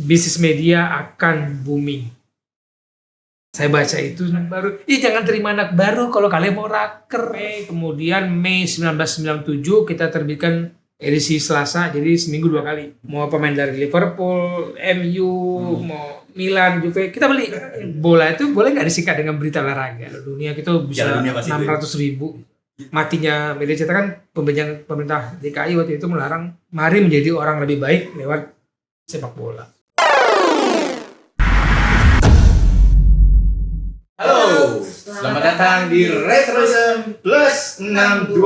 bisnis media akan booming. Saya baca itu baru, jangan terima anak baru kalau kalian mau raker. Kemudian Mei 1997 kita terbitkan edisi Selasa, jadi seminggu 2 kali. Mau pemain dari Liverpool, MU, mau Milan, Juve, kita beli. Bola itu boleh nggak disingkat dengan berita olahraga? Dunia kita bisa 600.000. Matinya media cetak kan pemerintah DKI waktu itu melarang. Mari menjadi orang lebih baik lewat sepak bola. Halo, selamat datang di Retroism Plus 62.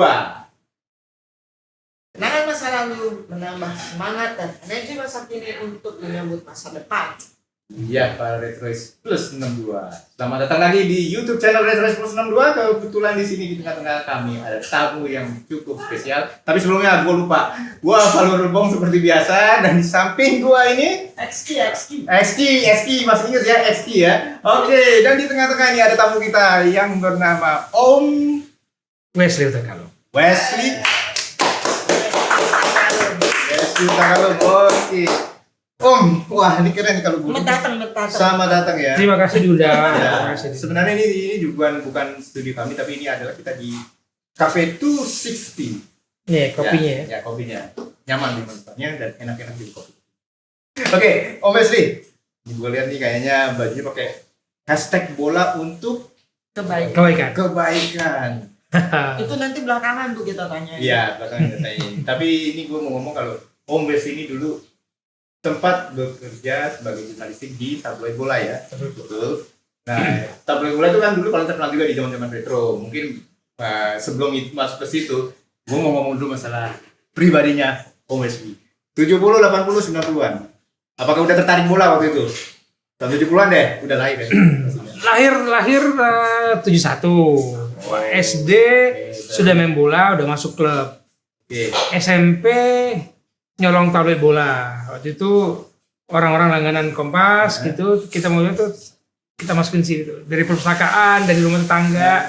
Kenangan masa lalu menambah semangat dan energi masa kini untuk menyambut masa depan. Iya, para Retrois Plus 62. Selamat datang lagi di YouTube channel Retrois Plus 62. Kebetulan di sini di tengah-tengah kami ada tamu yang cukup spesial. Tapi sebelumnya gue lupa, gue Valur Rebong seperti biasa, dan di samping gue ini XQ, masih ingat ya XQ ya. Oke, dan di tengah-tengah ini ada tamu kita yang bernama Om Wesley Utangalo. Wesley Utangalo. Oke. Om, wah ini keren kalau gue. Datang. Selamat datang ya. Terima kasih diundang. Ya, sebenarnya ini bukan studio kami, tapi ini adalah kita di Cafe 260. Nih kopinya ya. Ya, kopinya nyaman di tempatnya dan enak-enak di kopi. Oke, Om Wesley. Ini gue lihat nih kayaknya bajunya pakai hashtag bola untuk kebaikan. Itu nanti belakangan tuh kita tanya. Iya, belakangan kita tanyain. Tapi ini gue mau ngomong kalau Om Wesley ini dulu tempat bekerja sebagai jurnalistik di tabloid bola ya. Betul. Nah, tabloid bola itu kan dulu paling terkenal juga di zaman-zaman retro. Mungkin sebelum itu masuk ke situ, gue mau ngomong dulu masalah pribadinya Om Wesley. 70, 80, 90-an. Apakah udah tertarik bola waktu itu? Tahun 70-an deh, udah lahir ya? Lahir 71. SD sudah main bola, udah masuk klub. SMP nyolong tabloid bola. Waktu itu orang-orang langganan Kompas gitu, kita mau tuh kita masukin sini tuh dari perpustakaan, dari rumah tetangga,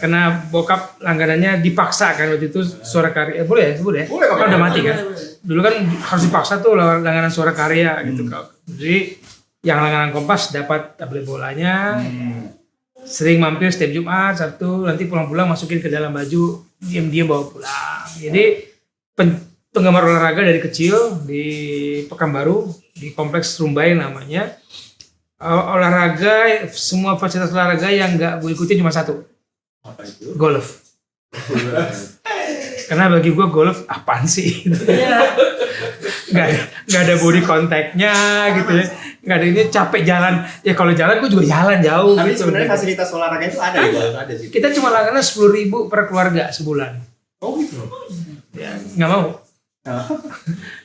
karena bokap langganannya dipaksa kan waktu itu Suara Karya. Boleh ya sebut ya? Boleh, kan udah mati kan. Dulu kan harus dipaksa tuh langganan Suara Karya gitu. Jadi yang langganan Kompas dapat tabloid bolanya. Sering mampir setiap Jumat, Sabtu, nanti pulang-pulang masukin ke dalam baju, diam-diam bawa pulang. Jadi penggemar olahraga dari kecil di Pekanbaru, di kompleks Rumbai namanya. Olahraga, semua fasilitas olahraga yang nggak gue ikuti cuma satu. Apa itu? Golf. Karena bagi gue golf apaan sih? Nggak ada body contact-nya gitu ya. Nggak ada ini, capek jalan. Ya kalau jalan gue juga jalan jauh. Tapi gitu. sebenarnya fasilitas olahraga itu ada di golf, ada sih. Kita cuma langganan 10.000 per keluarga sebulan. Oh gitu. Ya, nggak mau.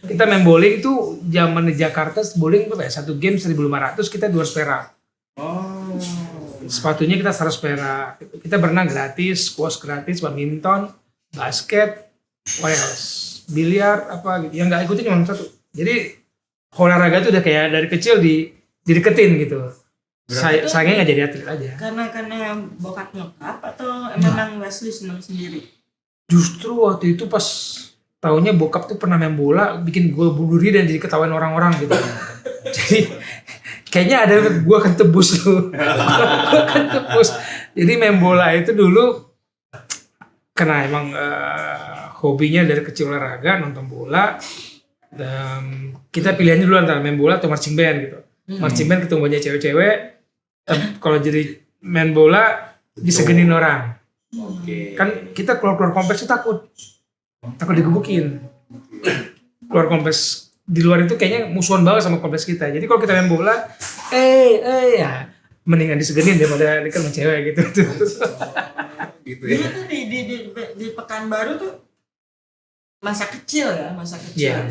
Kita main bowling itu zaman di Jakarta, bowling berapa ya? 1 game 1.500, kita 200 perak. Oh. Sepatunya kita 100 perak. Kita berenang gratis, squash gratis, badminton, basket, what else? Biliar apa gitu. Yang nggak ikutin cuma satu. Jadi olahraga itu udah kayak dari kecil dideketin gitu. Sayangnya nggak jadi atlet aja. Karena bokap nyokap atau emang Wesley senang sendiri? Justru waktu itu pas taunya bokap tuh pernah main bola, bikin gue bunuh diri dan jadi ketahuan orang-orang gitu. Jadi kayaknya ada gue akan tebus tuh. Gue akan tebus. Jadi main bola itu dulu karena emang hobinya dari kecil olahraga, nonton bola. Dan kita pilihannya dulu antara main bola atau marching band gitu. Marching band ketemu banyak cewek-cewek. Kalau jadi main bola disegenin orang. Kan kita keluar kompleks itu takut digebukin. Keluar kompleks di luar itu kayaknya musuhan banget sama kompleks kita. Jadi kalau kita main bola, ya mendingan disegenin daripada dekat sama cewek gitu. Gitu ya. Dulu tuh di Pekanbaru tuh masa kecil. Iya.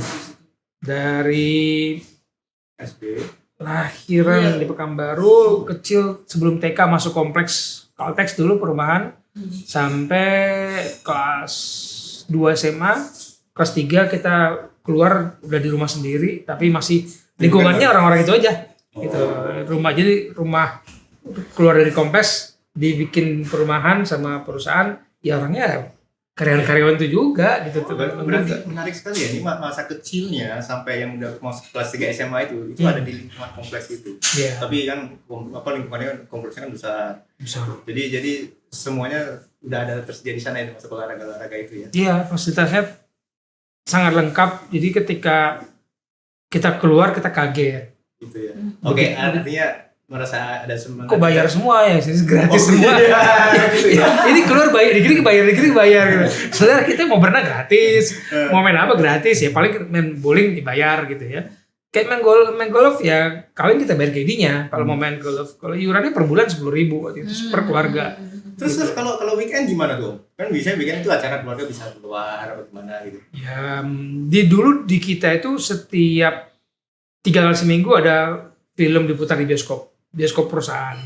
Dari SD. Lahiran di Pekanbaru, kecil sebelum TK masuk kompleks Caltex dulu perumahan, sampai kelas 2 SMA, kelas 3 kita keluar udah di rumah sendiri, tapi masih lingkungannya orang-orang itu aja. Gitu. Rumah keluar dari kompleks dibikin perumahan sama perusahaan, ya orangnya karyawan-karyawan itu juga gitu tuh. Berarti menarik sekali ya, ini masa kecilnya sampai yang udah masuk kelas 3 SMA itu ada di lingkungan kompleks itu. Iya. Tapi kan lingkungannya kompleksnya kan besar. Jadi semuanya udah ada tersedia di sana ya, masuk olahraga itu ya. Iya, fasilitasnya sangat lengkap. Jadi ketika kita keluar kita kaget. Gitu ya. Oke, artinya merasa ada semangat. Kok bayar semua ya? Jadi gratis semua. Gitu ya. Ini keluar bayar, dikit bayar gitu. Saudara kita mau berenang gratis, mau main apa gratis ya, paling main bowling dibayar gitu ya. Kayak main golf ya, kalian kita bayar KD-nya kalau mau main golf. Kalau iurannya per bulan 10.000 waktu itu per keluarga. Terus kalau weekend gimana tuh? Kan biasanya weekend itu acara keluarga bisa keluar atau gimana gitu. Ya, dulu di kita itu setiap 3 kali seminggu ada film diputar di bioskop perusahaan.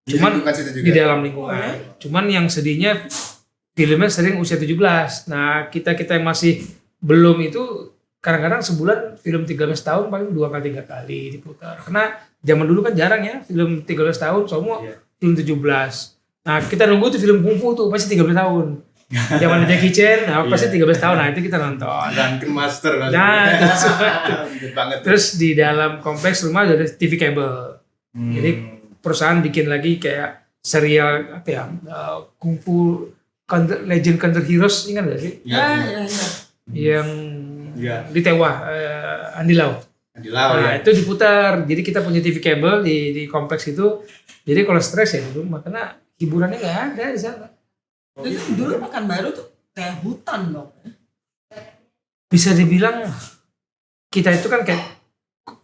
Cuman di dalam lingkungan. Cuman yang sedihnya filmnya sering usia 17. Nah, kita yang masih belum itu kadang-kadang sebulan film 13 tahun paling 2 kali 3 kali diputar. Karena zaman dulu kan jarang ya film 13 tahun semua film 17. Nah, kita nunggu tuh film kungfu tuh pasti 13 tahun. Zaman Jackie Chan, nah pasti 13 tahun. Nah, itu kita nonton. Drunken Master. Nah, terus di dalam kompleks rumah ada TV kabel. Jadi perusahaan bikin lagi kayak serial apa ya, kungfu Legend Counter Heroes, ingat gak sih? Iya. Yang di Tewa, Andi Lau. Nah, itu diputar. Jadi kita punya TV kabel di kompleks itu. Jadi kalau stres ya dulu, makanya hiburannya nggak ada di sana. Itu dulu Pekanbaru tuh kayak hutan dong. Bisa dibilang kita itu kan kayak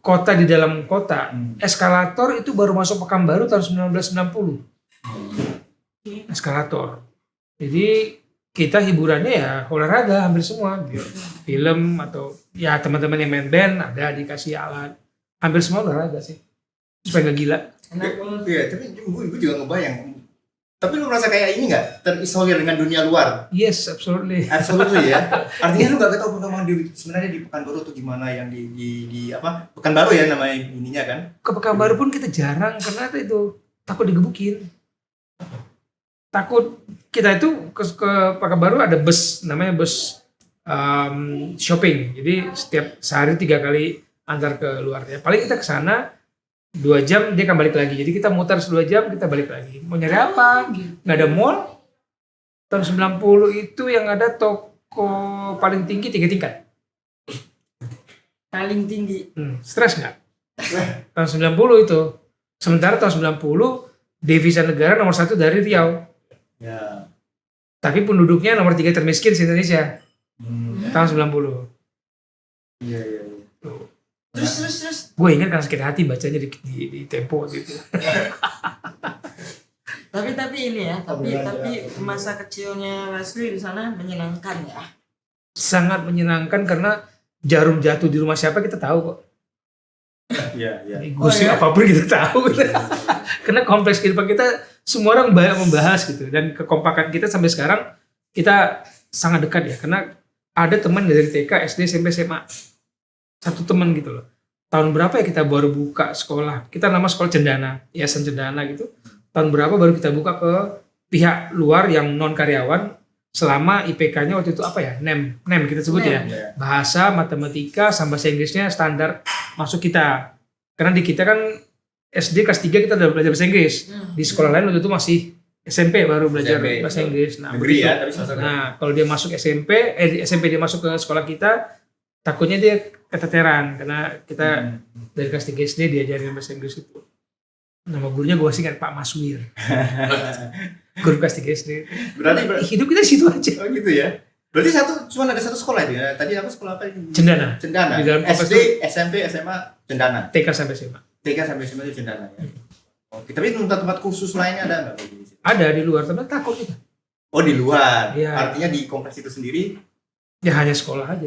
kota di dalam kota. Eskalator itu baru masuk Pekanbaru tahun 1990. Eskalator. Jadi kita hiburannya ya olahraga hampir semua. Film atau ya teman-teman yang main band ada dikasih alat. Hampir semua olahraga sih. Supaya nggak gila. Iya, tapi gue juga ngebayang. Tapi lu merasa kayak ini nggak terisolir dengan dunia luar? Yes, absolutely. Absolutely ya. Artinya lu nggak tahu perkembangan sebenarnya di Pekanbaru tuh gimana, yang di apa? Pekanbaru ya namanya ininya kan? Ke Pekanbaru pun kita jarang karena itu takut digebukin. Takut kita itu ke Pekanbaru ada bus, namanya bus shopping. Jadi setiap sehari 3 kali antar ke luar ya. Paling kita ke sana 2 jam dia akan balik lagi. Jadi kita muter 2 jam kita balik lagi. Mau nyari apa? Nggak ada mall. Tahun 90 itu yang ada toko paling tinggi 3 tingkat. Paling tinggi. Stres nggak? Tahun 90 itu. Sementara tahun 90 devisa negara nomor 1 dari Riau. Ya. Tapi penduduknya nomor 3 termiskin di Indonesia. Tahun 90. Iya. Terus. Gue ingat kan sakit hati bacanya di Tempo gitu. Tapi ini ya, tapi masa kecilnya Wesley di sana menyenangkan ya. Sangat menyenangkan karena jarum jatuh di rumah siapa kita tahu kok. Iya. Gosip apapun kita tahu. Karena kompleks kehidupan kita semua orang banyak membahas gitu, dan kekompakan kita sampai sekarang kita sangat dekat ya, karena ada teman dari TK, SD, SMP, SMA. Satu teman gitu loh. Tahun berapa ya kita baru buka sekolah? Kita nama sekolah Cendana, Yayasan Cendana gitu. Tahun berapa baru kita buka ke pihak luar yang non karyawan, selama IPK-nya waktu itu apa ya? NEM kita sebut ya. Bahasa, matematika, sama bahasa Inggrisnya standar masuk kita. Karena di kita kan SD kelas 3 kita udah belajar bahasa Inggris. Di sekolah lain waktu itu masih SMP baru belajar bahasa Inggris. Nah, negeri ya, tapi kalau dia masuk SMP dia masuk ke sekolah kita, takutnya dia keteteran karena kita dari kelas 3 SD diajarin bahasa Inggris itu. Nama gurunya gue sih kan Pak Maswir. Guru kelas 3 SD. Berarti hidup kita di situ aja. Oh gitu ya. Berarti cuma ada satu sekolah itu ya. Tadi aku sekolah apa? Cendana. Di dalam SD, SMP, SMA, Cendana. TK sampai SMA. TK sampai SMA itu Cendana ya. Oke, tapi tempat kursus lainnya ada nggak? Ada di luar, tapi takut kita. Oh di luar. Ya. Artinya di kompleks itu sendiri? Ya hanya sekolah aja.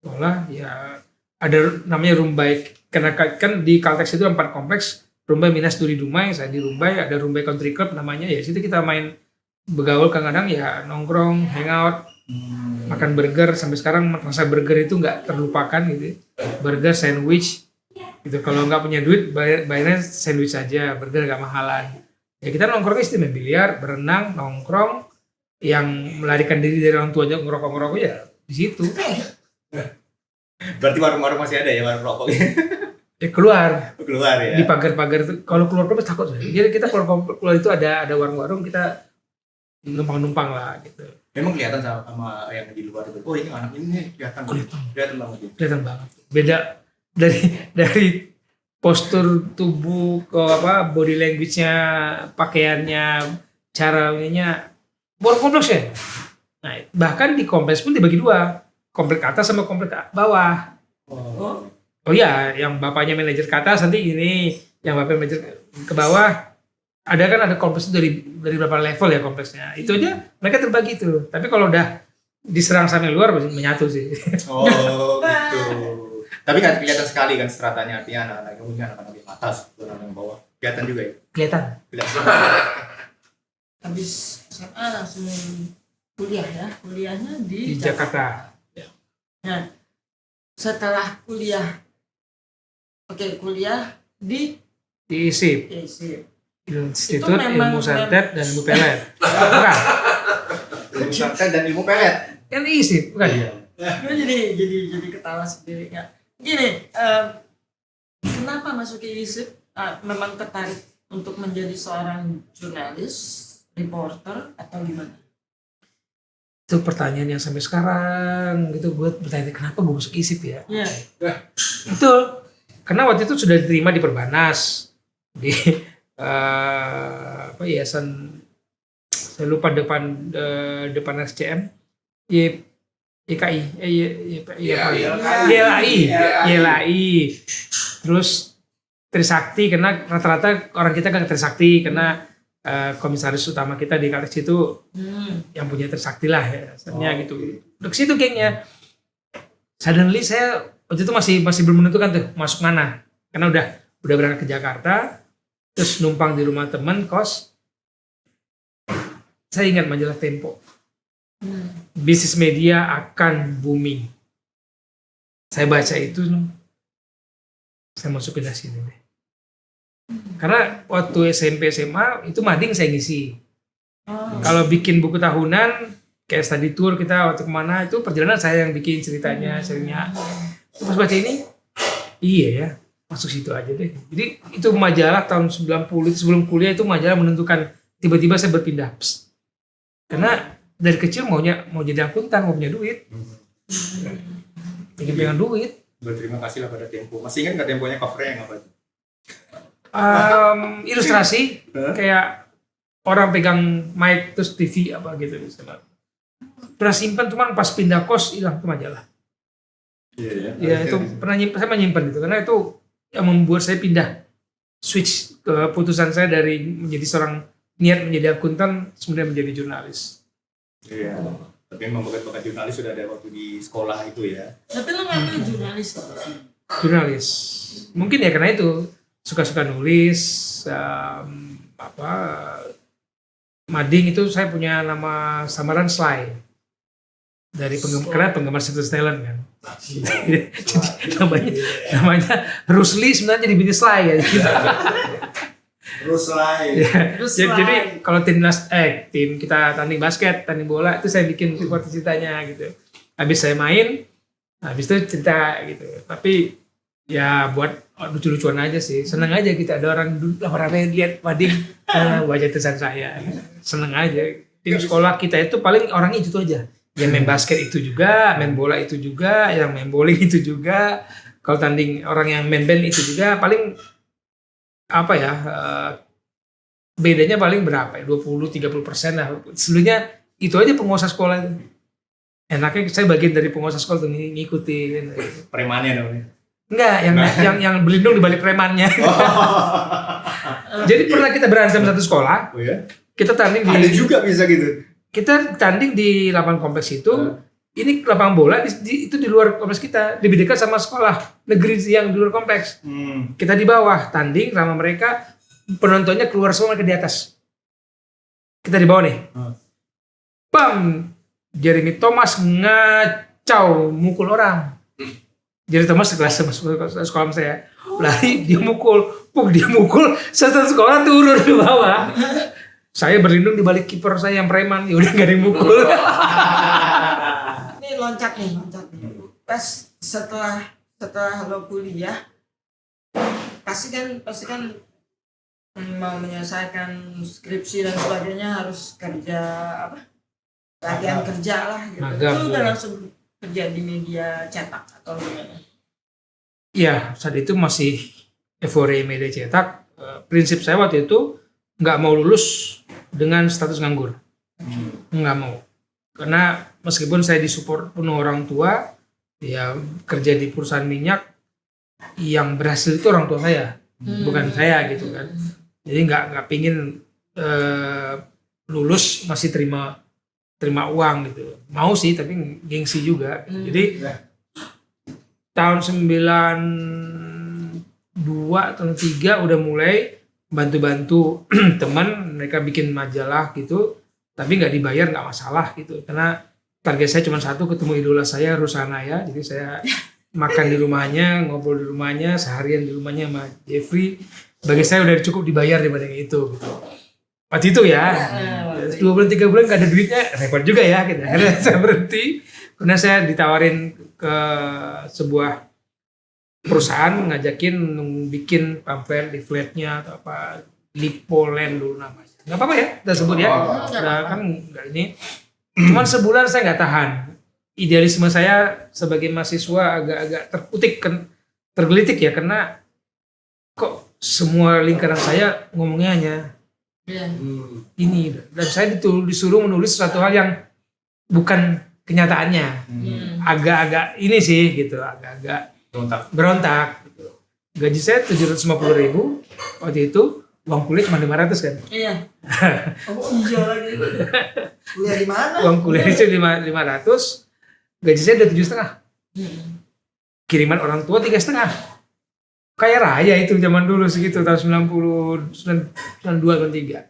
Sekolah ya ada namanya Rumbai, karena kan di Caltex itu 4 kompleks. Rumbai Minas Duri Dumai, saya di Rumbai, ada Rumbai Country Club namanya, ya situ kita main begaul, kadang-kadang ya nongkrong, hangout, makan burger. Sampai sekarang rasa burger itu nggak terlupakan gitu. Burger, sandwich gitu. Kalau nggak punya duit bayarnya sandwich aja, burger nggak mahalan. Ya kita nongkrongnya main biliar, berenang, nongkrong, yang melarikan diri dari orang tuanya ngerokok ya di situ. Berarti warung-warung masih ada ya, warung rokok Keluar ya. di pagar-pagar itu. Kalau keluar kompleks takut. Jadi kita keluar itu ada warung-warung, kita numpang lah gitu. Memang kelihatan sama yang di luar itu. Oh ini anak ini kelihatan banget. Kelihatan banget. Beda dari postur tubuh ke body language-nya, pakaiannya, caranya, warung kompleks ya. Nah, bahkan di kompleks pun dibagi dua, komplek atas sama komplek bawah. Oh iya, yang bapaknya manajer ke atas nanti ini, yang bapaknya manajer ke bawah. Ada kompleks dari berapa level ya kompleksnya. Itu aja mereka terbagi tuh. Tapi kalau udah diserang sampai luar menyatu sih. Oh gitu. Tapi kan kelihatan sekali kan stratanya, artinya anak-anak umumnya anak-anak yang atas, anak yang bawah. Kelihatan juga ya? Kelihatan. Habis SMA langsung kuliah ya, kuliahnya Di Jakarta. Nah, setelah kuliah, kuliah di ISIP, ISIP. Institut Ilmu Santet dan Ilmu Pelet. Bukan? Ilmu santet dan ilmu pelet. Kan ISIP, bukan? Iya. Gue jadi ketawa sendiri ya. Gini, kenapa masuk ke ISIP? Memang tertarik untuk menjadi seorang jurnalis, reporter atau gimana? Itu pertanyaan yang sampai sekarang gitu gue bertanya kenapa gue masuk ISIP ya. Iya. Betul. Karena waktu itu sudah diterima di Perbanas di yayasan, saya lupa depan SCM, YLAI. Terus Trisakti, karena rata-rata orang kita kan Trisakti karena komisaris utama kita di Kalix itu yang punya Trisakti lah ya, gitu. Ke situ gengnya. Suddenly saya waktu itu masih belum menentukan tuh masuk mana, karena udah berangkat ke Jakarta, terus numpang di rumah teman kos. Saya ingat majalah Tempo, bisnis media akan booming. Saya baca itu, saya masuk pindah sini deh. Karena waktu SMP SMA itu mading saya ngisi. Kalau bikin buku tahunan kayak study tour kita waktu kemana itu perjalanan saya yang bikin ceritanya. Pas baca ini, iya ya, masuk situ aja deh. Jadi itu majalah tahun 90 itu sebelum kuliah itu majalah menentukan, tiba-tiba saya berpindah. Karena dari kecil mau jadi akuntan, mau punya duit. Pengen duit. Berterima kasih lah pada Tempo. Masih ingat nggak Temponya covernya yang apa? Ilustrasi kayak orang pegang mic terus TV apa gitu. Pernah simpan, cuman pas pindah kos hilang tuh majalah. Iya itu pernah saya menyimpan itu karena itu yang membuat saya pindah, switch keputusan saya dari menjadi seorang niat menjadi akuntan kemudian menjadi jurnalis. Iya. Tapi memang bakat jurnalis sudah ada waktu di sekolah itu ya. Tapi lo ngambil jurnalis. Jurnalis. Mungkin ya karena itu suka-suka nulis, mading itu saya punya nama samaran Sly. Dari penggemar Sylvester Stallone kan. Jadi namanya Rusli sebenarnya jadi bisnis Sly ya. Rusli. Jadi kalau tim kita tanding basket, tanding bola itu saya bikin seperti ceritanya gitu. Habis saya main, habis itu cerita gitu. Tapi ya buat lucu-lucuan aja sih. Seneng aja kita ada orang ramai lihat mading wajah tulisan saya. Seneng aja. Tim sekolah kita itu paling orangnya itu aja. Yang main basket itu juga, main bola itu juga, yang main bowling itu juga. Kalau tanding orang yang main band itu juga, paling bedanya paling berapa ya? 20-30% lah. Seluruhnya itu aja penguasa sekolah itu. Enaknya saya bagian dari penguasa sekolah tuh ngikutin. Premannya namanya. Enggak, yang berlindung di balik premannya. Jadi pernah kita berantem satu sekolah. Oh ya? Kita tanding Ada juga bisa gitu. Kita tanding di lapangan kompleks itu. Ini lapangan bola itu di luar kompleks kita, dibedakan sama sekolah negeri yang di luar kompleks. Kita di bawah tanding sama mereka, penontonnya keluar semua, mereka di atas. Kita di bawah nih. Bam, Jeremy Thomas ngacau mukul orang. Jeremy Thomas sekelas sekolah saya, lari dia mukul, satu sekolah turun ke bawah. Saya berlindung di balik kiper saya yang preman, ya udah gak ada yang mukul. Ini loncat nih. Pas setelah lo kuliah, pasti kan mau menyelesaikan skripsi dan sebagainya harus kerja apa? Latihan kerja lah gitu. Magang, Itu udah ya. langsung kerja di media cetak atau gimana? Iya, saat itu masih euforia media cetak. Prinsip saya waktu itu nggak mau lulus dengan status nganggur. Nggak mau. Karena meskipun saya disupport penuh orang tua, ya kerja di perusahaan minyak, yang berhasil itu orang tua saya, bukan saya gitu kan. Jadi nggak pingin lulus masih terima uang gitu. Mau sih tapi gengsi juga. Jadi tahun 92 atau 3 udah mulai bantu-bantu teman, mereka bikin majalah gitu, tapi nggak dibayar nggak masalah gitu, karena target saya cuma satu, ketemu idola saya Rusanaya. Jadi saya makan di rumahnya, ngobrol di rumahnya, seharian di rumahnya sama Jeffrey. Bagi saya udah cukup dibayar daripada itu gitu. Waktu itu ya, 2 bulan 3 bulan nggak ada duitnya, repot juga ya gitu. Akhirnya saya berhenti karena saya ditawarin ke sebuah perusahaan, ngajakin bikin pamflet di flatnya atau apa, Lipoland dulu namanya. Nggak apa-apa ya, kita sebut ya. Nah, kan nggak ini. Cuman sebulan saya nggak tahan. Idealisme saya sebagai mahasiswa agak-agak tergelitik ya, karena kok semua lingkaran saya ngomongnya hanya Iya. ini, dan saya disuruh menulis sesuatu hal yang bukan kenyataannya. Agak-agak ini sih gitu, agak-agak berontak gitu. Gaji saya 750.000 waktu itu, uang kuliah cuma 500 kan. Iya. Oh iya lagi. Kuliah di mana? Uang kuliah itu 500, gaji saya udah 7,5. Kiriman orang tua 3,5. Kaya raya itu zaman dulu segitu, tahun 92 atau 3.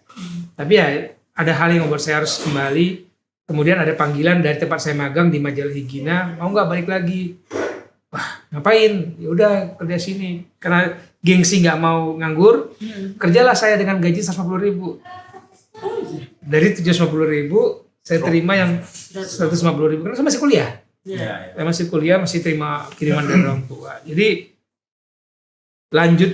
Tapi ya ada hal yang membuat saya harus kembali. Kemudian ada panggilan dari tempat saya magang di majalah Higina, mau nggak balik lagi? Wah, ngapain? Ya udah kerja sini. Karena gengsi nggak mau nganggur, kerjalah saya dengan gaji 150.000. Dari 750.000 saya terima yang 150.000 karena saya masih kuliah. Iya. Saya masih kuliah, masih terima kiriman dari orang tua. Jadi lanjut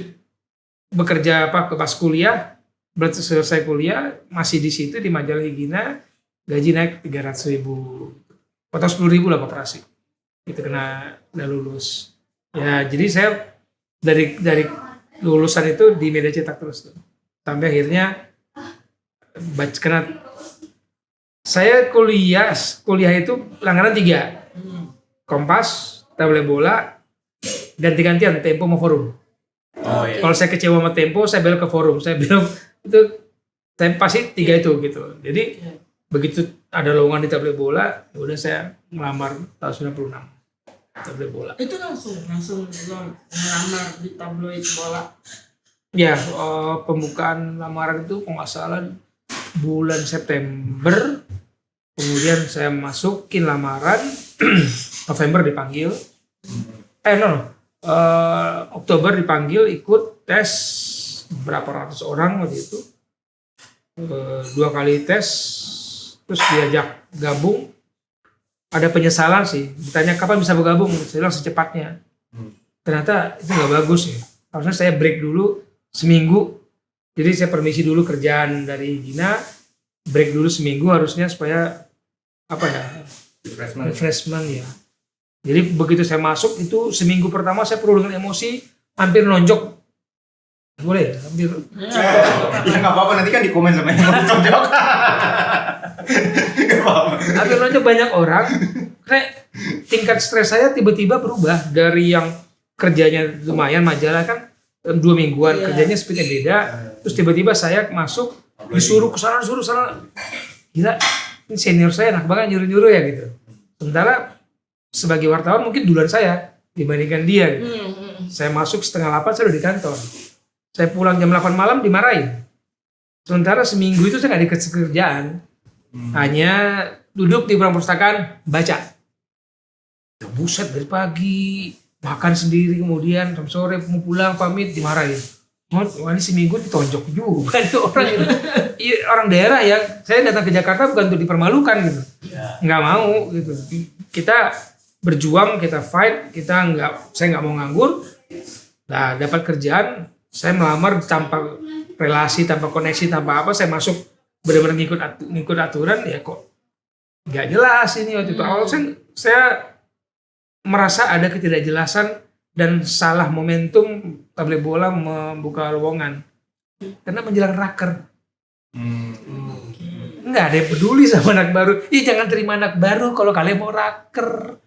bekerja pas kuliah, berarti selesai kuliah masih di situ di majalah Higina, gaji naik 300.000, potong 10.000 lah koperasi. Itu kena udah lulus. Ya jadi saya dari lulusan itu di media cetak terus tuh. Sampai akhirnya kena saya kuliah itu langganan 3. Kompas, Tablet Bola, ganti-gantian Tempo sama Forum. Oh iya. Kalau saya kecewa sama Tempo, saya belok ke Forum. Saya bilang itu saya pasti 3 itu gitu. Jadi begitu ada lowongan di Tablet Bola, ya udah saya melamar tahun 96 Tablet Bola. Itu langsung lo melamar di tabloid bola. Ya, pembukaan lamaran itu kalau nggak salah bulan September. Kemudian saya masukin lamaran, November dipanggil. Oktober dipanggil ikut tes berapa ratus orang waktu itu. 2 kali tes, terus diajak gabung. Ada penyesalan sih, ditanya kapan bisa bergabung, saya bilang secepatnya. Ternyata itu nggak bagus ya. Harusnya saya break dulu seminggu. Jadi saya permisi dulu kerjaan dari Gina, break dulu seminggu harusnya supaya apa ya, refreshment ya. Jadi begitu saya masuk itu seminggu pertama saya perlu dengan emosi, hampir nonjok. Boleh ya? Hampir. Ya nggak apa-apa, nanti kan di komen sama yang mau tonjok. Nggak apa-apa. Hampir nonjok banyak orang. Karena tingkat stres saya tiba-tiba berubah dari yang kerjanya lumayan, majalah kan 2 mingguan, kerjanya speednya beda. Terus tiba-tiba saya masuk disuruh kesana, disuruh sana. Gila, ini senior saya enak banget nyuruh-nyuruh ya gitu. Sementara sebagai wartawan mungkin duluan saya dibandingkan dia gitu. Saya masuk 7:30 saya udah di kantor. Saya pulang jam 8 malam dimarahin. Sementara seminggu itu saya nggak dikasih kerjaan. Hanya duduk di ruang perpustakaan baca. Buset dari pagi makan sendiri, kemudian sampai sore mau pulang pamit dimarahin. Wah ini seminggu ditonjok juga nih orang itu. Iya, orang daerah ya. Saya datang ke Jakarta bukan untuk dipermalukan gitu. Nggak mau gitu. Kita berjuang, kita fight, saya nggak mau nganggur. Nah dapat kerjaan, saya melamar tanpa relasi, tanpa koneksi, tanpa apa. Saya masuk benar-benar ngikut aturan ya kok nggak jelas ini waktu itu. Awal saya merasa ada ketidakjelasan dan salah momentum tablet bola membuka lowongan karena menjelang raker nggak ada yang peduli sama anak baru. Jangan terima anak baru kalau kalian mau raker.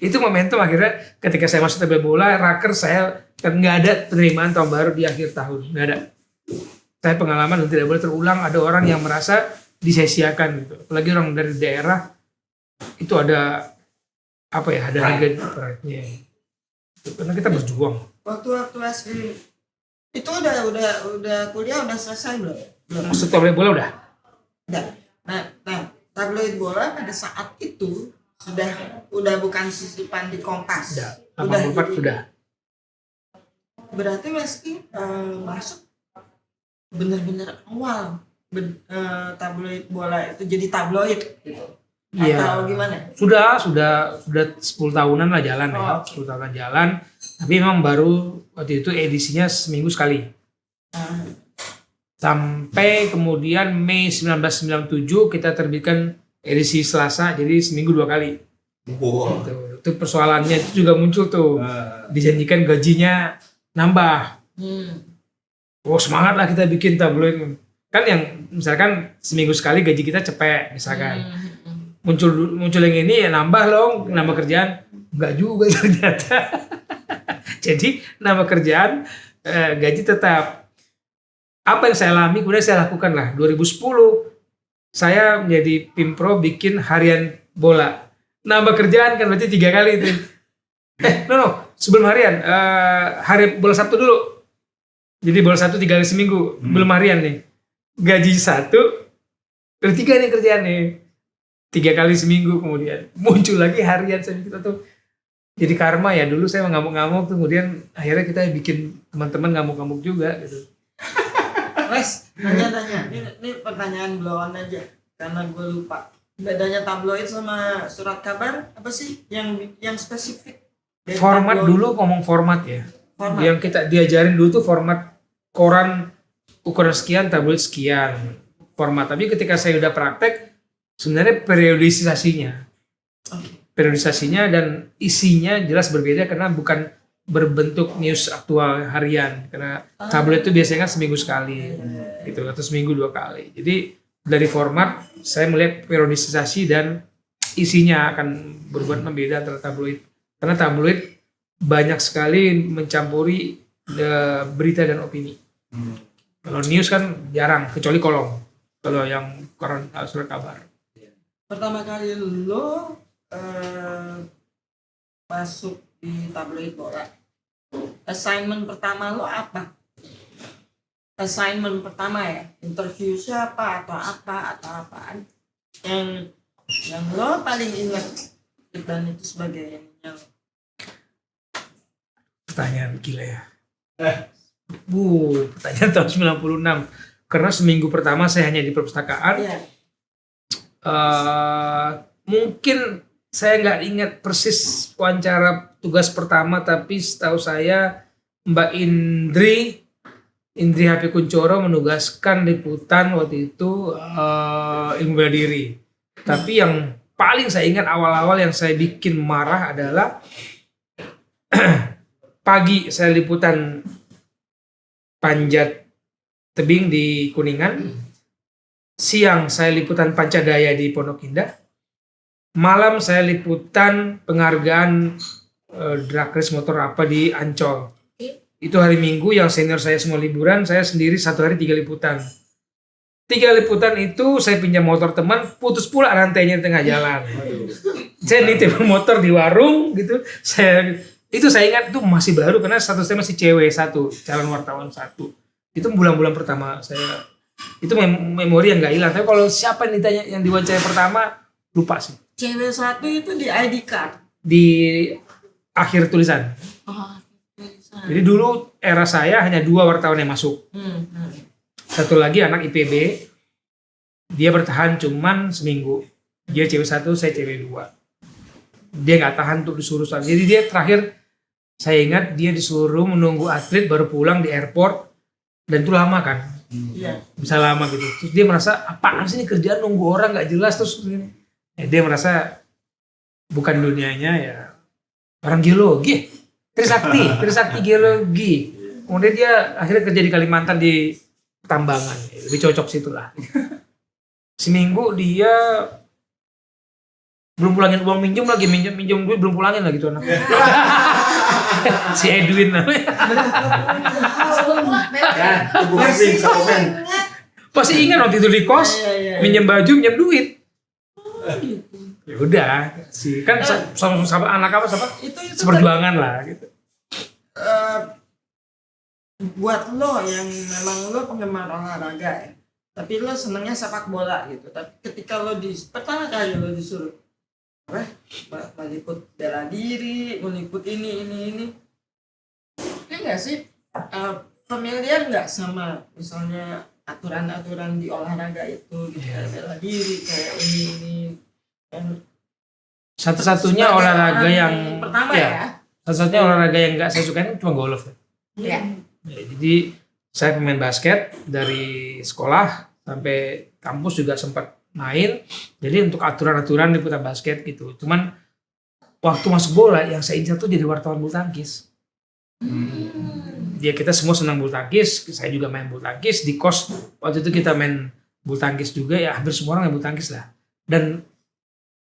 Itu momentum akhirnya ketika saya masuk tablet bola raker, saya kan nggak ada penerimaan tahun baru di akhir tahun, nggak ada. Saya pengalaman dan tidak boleh terulang ada orang yang merasa disia-siakan gitu, apalagi orang dari daerah itu ada apa ya, ada harga karena kita berjuang. Waktu SD itu udah kuliah udah selesai belum? Maksud tabloid bola udah? Nah, tabloid bola pada saat itu udah bukan sisipan di Kompas. Udah 84 sudah. Berarti Meski masuk benar-benar awal tabloid bola itu jadi tabloid gitu. Iya. Atau gimana? Sudah 10 tahunan lah jalan ya. 10 tahunan jalan. Tapi memang baru waktu itu edisinya seminggu sekali. Sampai kemudian Mei 1997 kita terbitkan edisi Selasa, jadi seminggu 2 kali. Wow. Itu persoalannya itu juga muncul tuh. Dijanjikan gajinya nambah. Oh semangat lah kita bikin tabloid. Kan yang misalkan seminggu sekali gaji kita cepet misalkan. Muncul yang ini ya nambah loh, nambah kerjaan. Enggak juga ternyata. Jadi nambah kerjaan, gaji tetap. Apa yang saya alami kemudian saya lakukan lah. 2010 saya menjadi Pimpro bikin harian bola. Nambah kerjaan kan berarti 3 kali itu. Sebelum harian, hari bola Sabtu dulu. Jadi bola Sabtu 3 kali seminggu, belum harian nih. Gaji 1, udah 3 nih kerjaan nih. 3 kali seminggu kemudian muncul lagi harian. Saya kita tuh jadi karma ya, dulu saya ngamuk-ngamuk kemudian akhirnya kita bikin teman-teman ngamuk-ngamuk juga gitu. Wes, tanya. Ini pertanyaan blow on aja karena gue lupa. Bedanya tabloid sama surat kabar apa sih yang spesifik? Dari Format tabloid? dulu ngomong format ya. Format. Yang kita diajarin dulu tuh format koran ukuran sekian, tabloid sekian format. Tapi ketika saya udah praktek sebenarnya periodisasinya dan isinya jelas berbeda karena bukan berbentuk news aktual harian, karena tabloid itu biasanya kan seminggu sekali gitu atau seminggu 2 kali. Jadi dari format saya melihat periodisasi dan isinya akan berbuat membeda antara tabloid, karena tabloid banyak sekali mencampuri berita dan opini. Kalau news kan jarang, kecuali kolom. Kalau yang koran surat kabar. Pertama kali lo masuk di tabloid bola, assignment pertama lo apa? Assignment pertama ya, interview siapa atau apaan yang lo paling ingat dan itu sebagai yang Pertanyaan gila ya. Pertanyaan tahun 96. Karena seminggu pertama saya hanya di perpustakaan. ya. Mungkin saya nggak ingat persis wawancara tugas pertama, tapi setahu saya Mbak Indri HP Kuncoro menugaskan liputan waktu itu ilmu bela diri. Tapi yang paling saya ingat awal-awal yang saya bikin marah adalah pagi saya liputan Panjat Tebing di Kuningan, siang saya liputan Pancadaya di Pondok Indah, malam saya liputan penghargaan drag race motor apa di Ancol. Itu hari Minggu yang senior saya semua liburan, saya sendiri 1 hari 3 liputan. 3 liputan itu saya pinjam motor teman, putus pula rantainya di tengah jalan. Saya nitip motor di warung gitu. Saya ingat itu masih baru karena status saya masih cewek 1, calon wartawan 1. Itu bulan-bulan pertama saya. Itu memori yang nggak hilang. Tapi kalau siapa yang ditanya yang diwawancara pertama, lupa sih. Cewek 1 itu di ID card. Di akhir tulisan. Jadi dulu era saya hanya 2 wartawan yang masuk. Satu lagi anak IPB, dia bertahan cuman seminggu. Dia cewek 1, saya cewek 2. Dia nggak tahan untuk disuruh. Jadi dia terakhir, saya ingat dia disuruh menunggu atlet baru pulang di airport. Dan itu lama kan. Iya. Bisa lama gitu. Terus dia merasa, apaan sih ini kerjaan nunggu orang nggak jelas. Terus dia merasa bukan dunianya ya. Orang geologi, Trisakti geologi. Kemudian dia akhirnya kerja di Kalimantan di tambangan, lebih cocok situ lah. Seminggu dia belum pulangin uang minjem duit belum pulangin lagi tuh anak. Si Edwin namanya. Pasti ingat waktu itu di kos, minjem baju, minjem duit. Ya udah, sih kan sama anak apa Itu seperjuangan lah gitu. Buat lo yang memang lo penggemar olahraga ya, tapi lo senengnya sepak bola gitu. Tapi ketika lo pertama kali lo disuruh meliput bela diri, meliput ini enggak sih familiar nggak sama misalnya aturan-aturan di olahraga itu gitu, kayak bela diri, kayak ini dan Satu-satunya sebagai olahraga orang yang pertama ya, ya. satu-satunya olahraga yang nggak saya sukain cuma golf. Ya. Ya, jadi saya pemain basket dari sekolah sampai kampus juga sempat main. Jadi untuk aturan-aturan di putar basket gitu. Cuman waktu masuk bola yang saya incar tuh jadi wartawan bulu tangkis. Ya kita semua senang bulu tangkis, saya juga main bulu tangkis di kos. Waktu itu kita main bulu tangkis juga, ya hampir semua orang main bulu tangkis lah. Dan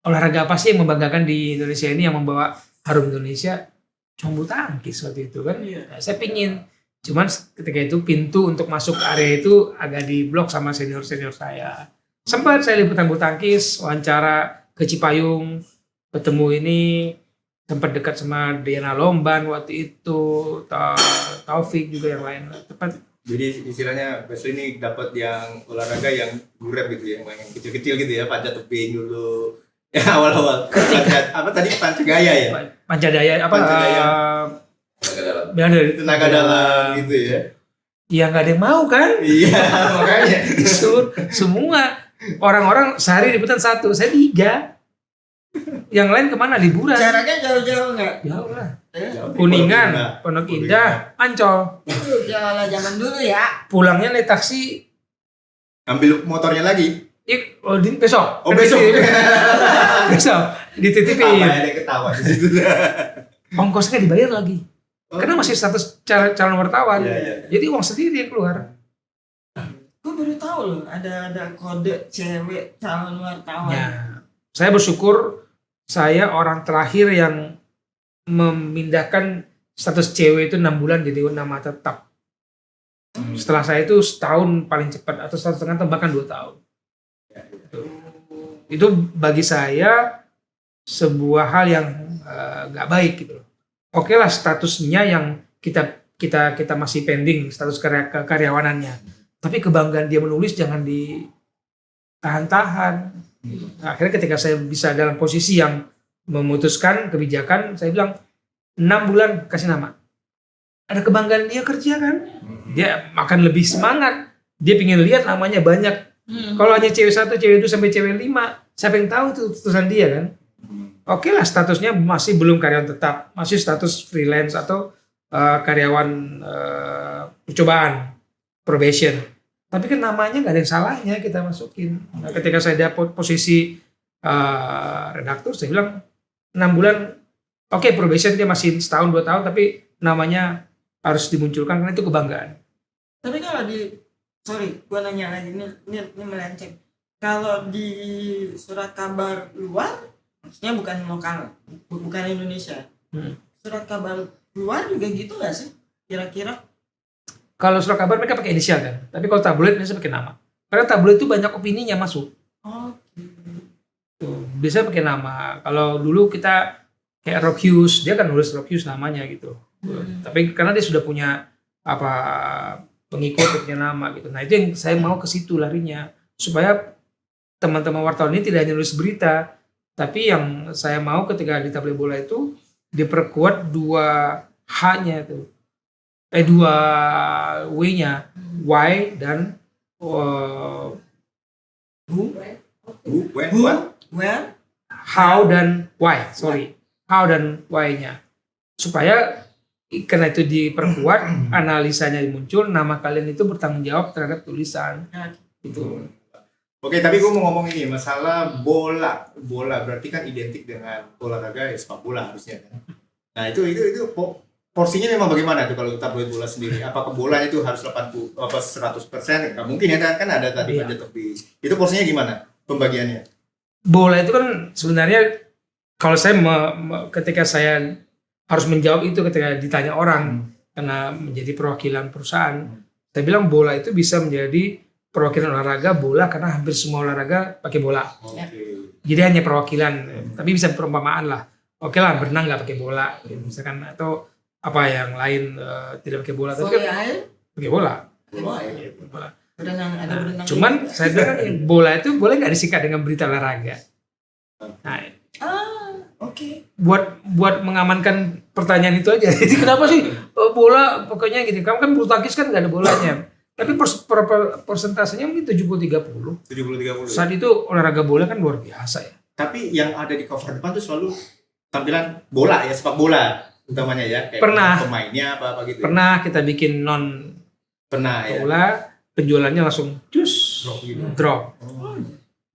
olahraga apa sih yang membanggakan di Indonesia ini, yang membawa harum Indonesia? Cuma bulu tangkis waktu itu kan. Nah, saya pingin. Cuman ketika itu pintu untuk masuk area itu agak diblok sama senior-senior saya. Sempat saya liputan bulu tangkis, wawancara ke Cipayung, ketemu ini, sempat dekat sama Diana Lomban waktu itu, Taufik juga yang lain. Tepat. Jadi istilahnya Basri ini dapat yang olahraga yang gurep gitu ya, yang kecil-kecil gitu ya, panjat tebing dulu. Ya awal-awal. Panjat apa tadi, Pancagaya ya? Pancadaya apa? Pancadaya. Tenaga dalam gitu ya. Ya nggak ada yang mau kan? Iya, makanya. Semua orang-orang sehari liputan 1, saya 3. Yang lain kemana liburan? Jaraknya jauh-jauh nggak? Jauh lah. Jauh. Kuningan, Pondok Indah, Ancol. Ya lah zaman dulu ya. Pulangnya naik taksi. Ambil motornya lagi. Besok. Oh, besok. Besok dititipin. Apa ada ketawa di situ. Ongkosnya dibayar lagi. Karena masih status calon wartawan. Iya. Jadi uang sendiri yang keluar. Gue baru tahu loh ada kode cewek calon wartawan. Ya. Saya bersyukur saya orang terakhir yang memindahkan status cewek itu 6 bulan jadi nama tetap. Setelah saya itu setahun paling cepat, atau 1,5 tahun bahkan 2 tahun. Itu bagi saya sebuah hal yang nggak baik gitu. Oke lah statusnya yang kita masih pending, status karyawanannya. Tapi kebanggaan dia menulis jangan ditahan-tahan. Nah, akhirnya ketika saya bisa dalam posisi yang memutuskan kebijakan, saya bilang 6 bulan kasih nama. Ada kebanggaan dia kerja kan, dia akan lebih semangat. Dia pengen lihat namanya banyak. Kalau hanya cewek 1, cewek 2 sampai cewek 5, siapa yang tahu itu tulisan dia kan? Oke lah statusnya masih belum karyawan tetap, masih status freelance atau karyawan percobaan, probation. Tapi kan namanya nggak ada yang salahnya kita masukin. Nah, ketika saya dapat posisi redaktur, saya bilang 6 bulan, oke, probation dia masih setahun 2 tahun, tapi namanya harus dimunculkan karena itu kebanggaan. Tapi kalau sorry, gue nanya lagi, ini melenceng. Kalau di surat kabar luar, maksudnya bukan lokal, bukan Indonesia. Surat kabar luar juga gitu nggak sih? Kira-kira? Kalau surat kabar mereka pakai inisial kan, tapi kalau tabloid biasanya pakai nama. Karena tabloid itu banyak opininya masuk. Oh. Tuh, biasanya pakai nama. Kalau dulu kita kayak Rock Hughes, dia kan nulis Rock Hughes namanya gitu. Tapi karena dia sudah punya pengikut, punya nama gitu. Nah itu yang saya mau ke situ larinya, supaya teman-teman wartawan ini tidak hanya nulis berita, tapi yang saya mau ketika di tabloid bola itu diperkuat 2 H-nya itu. dua W-nya, why dan Who, when, what? Where? how dan why, how dan why-nya, supaya karena itu diperkuat, analisanya muncul, nama kalian itu bertanggung jawab terhadap tulisan itu. Oke, tapi gue mau ngomong ini masalah bola berarti kan identik dengan olahraga ya, sepak bola harusnya kan. Nah itu porsinya memang bagaimana tuh kalau tabloid bola sendiri? Apakah bolanya itu harus 80 apa 100%? Nggak mungkin ya kan ada tadi Iya. tapi itu porsinya gimana pembagiannya? Bola itu kan sebenarnya kalau saya ketika saya harus menjawab itu ketika ditanya orang karena menjadi perwakilan perusahaan, saya bilang bola itu bisa menjadi perwakilan olahraga bola karena hampir semua olahraga pakai bola. Oke. Jadi hanya perwakilan, tapi bisa perumpamaan lah. Oke lah, berenang nggak pakai bola, gitu, misalkan, atau apa yang lain tidak pakai bola, tapi Voli kan air? pakai bola. Bola. Berenang, ada berenang. Cuman saya bilang bola itu boleh nggak disikat dengan berita olahraga. Nah, Oke. buat mengamankan pertanyaan itu aja. Jadi kenapa sih bola pokoknya gitu? Kamu kan bulu tangkis kan nggak ada bolanya. Tapi persentasenya mungkin 70-30. 70-30. Saat itu olahraga bola kan luar biasa ya. Tapi yang ada di cover depan tuh selalu tampilan bola ya, sepak bola utamanya ya. Kayak Pernah. pemainnya apa gitu. Pernah kita bikin non Pernah ya. bola, penjualannya langsung cus drop.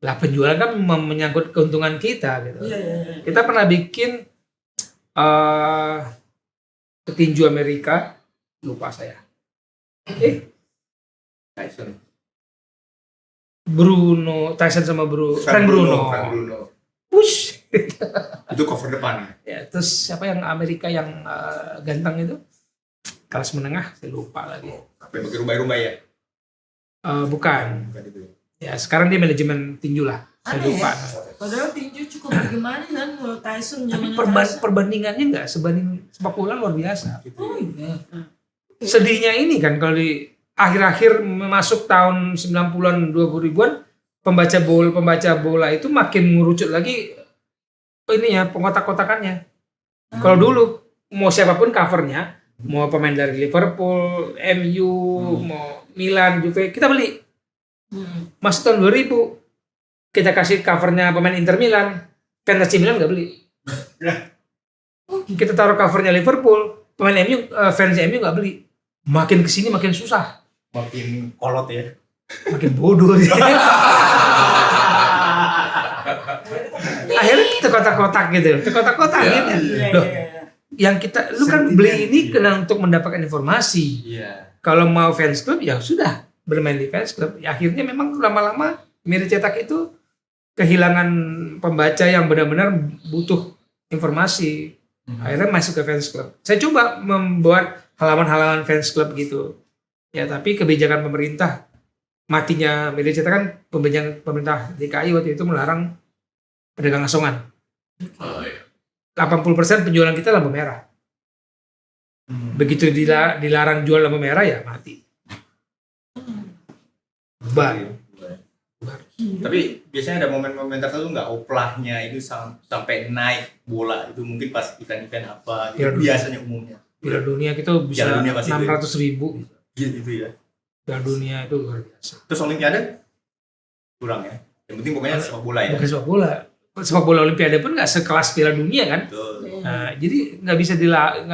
Lah penjualan kan menyangkut keuntungan kita gitu. Iya. Kita pernah bikin petinju Amerika, lupa saya. Tyson. Tyson sama Frank Bruno. Push. Itu cover depan. Ya, terus siapa yang Amerika yang ganteng itu? Kelas menengah, saya lupa lagi. Sampai pakai rumbai-rumbai ya. Bukan. Bukan itu. Ya, sekarang dia manajemen tinju lah. Saya Aneh lupa. Padahal tinju cukup bagaimana kan kalau Tyson Tapi zamannya Tyson. perbandingannya nggak sebanding sepak bola luar biasa. Gitu. Oh iya. Sedihnya ini kan kalau di akhir-akhir masuk tahun 90-an 2000-an pembaca bola itu makin mengerucut lagi ini ya pengotak-kotakannya. Kalau dulu mau siapapun covernya, mau pemain dari Liverpool, MU, mau Milan, Juve, kita beli. Masuk tahun 2000 kita kasih covernya pemain Inter Milan, fans AC Milan nggak beli. Kita taruh covernya Liverpool, pemain MU, fans MU nggak beli. Makin kesini makin susah, Makin kolot ya. makin bodoh. Akhirnya terkotak-kotak gitu, terkotak-kotak Iya, gitu. Iya. Loh, yang kita, lu kan beli ini karena untuk mendapatkan informasi. Iya. Kalau mau fans club ya sudah bermain di fans club. Ya, akhirnya memang lama-lama Miri Cetak itu kehilangan pembaca yang benar-benar butuh informasi. Akhirnya masuk ke fans club. Saya coba membuat halaman-halaman fans club gitu. Ya tapi kebijakan pemerintah matinya Miri Cetak kan pemerintah DKI waktu itu melarang pedagang asongan. 80% penjualan kita lampu merah. Begitu dilarang jual lampu merah ya mati. Bubar. Tapi biasanya ada momen-momen tertentu nggak oplahnya itu sampai naik bola itu mungkin pas event-event apa gitu. Piala Dunia. Biasanya umumnya. Piala dunia kita bisa Piala Dunia pasti 600.000. Gitu ya. Piala dunia itu luar biasa. Terus Olimpiade kurang ya. Yang penting pokoknya sepak bola ya. Bukan sepak bola. Sepak bola Olimpiade pun nggak sekelas Piala Dunia kan. Betul. Nah, jadi nggak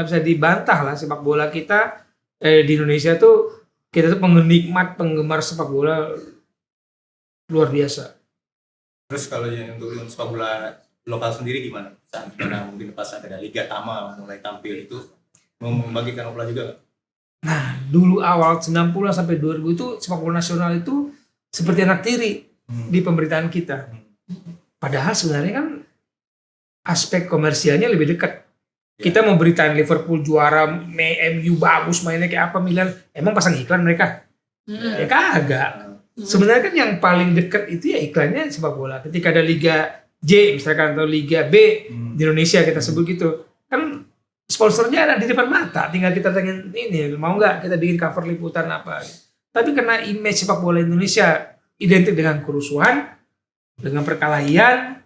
bisa dibantah lah sepak bola kita di Indonesia tuh kita tuh penggemar sepak bola luar biasa. Terus kalau yang untuk sepak bola lokal sendiri gimana? Saat mana mungkin pas ada Liga Tama mulai tampil itu membagikan oplah juga nggak? Nah, dulu awal 90 sampai 2000 itu sepak bola nasional itu seperti anak tiri di pemberitaan kita. Padahal sebenarnya kan aspek komersialnya lebih dekat. Kita mau beritain Liverpool juara, MU bagus mainnya kayak apa, Milan, emang pasang iklan mereka? Ya kagak. Sebenarnya kan yang paling dekat itu ya iklannya sepak bola. Ketika ada Liga J misalkan atau Liga B di Indonesia kita sebut gitu, kan sponsornya ada di depan mata. Tinggal kita tanya ini mau nggak kita bikin cover liputan apa. Tapi karena image sepak bola Indonesia identik dengan kerusuhan, dengan perkelahian,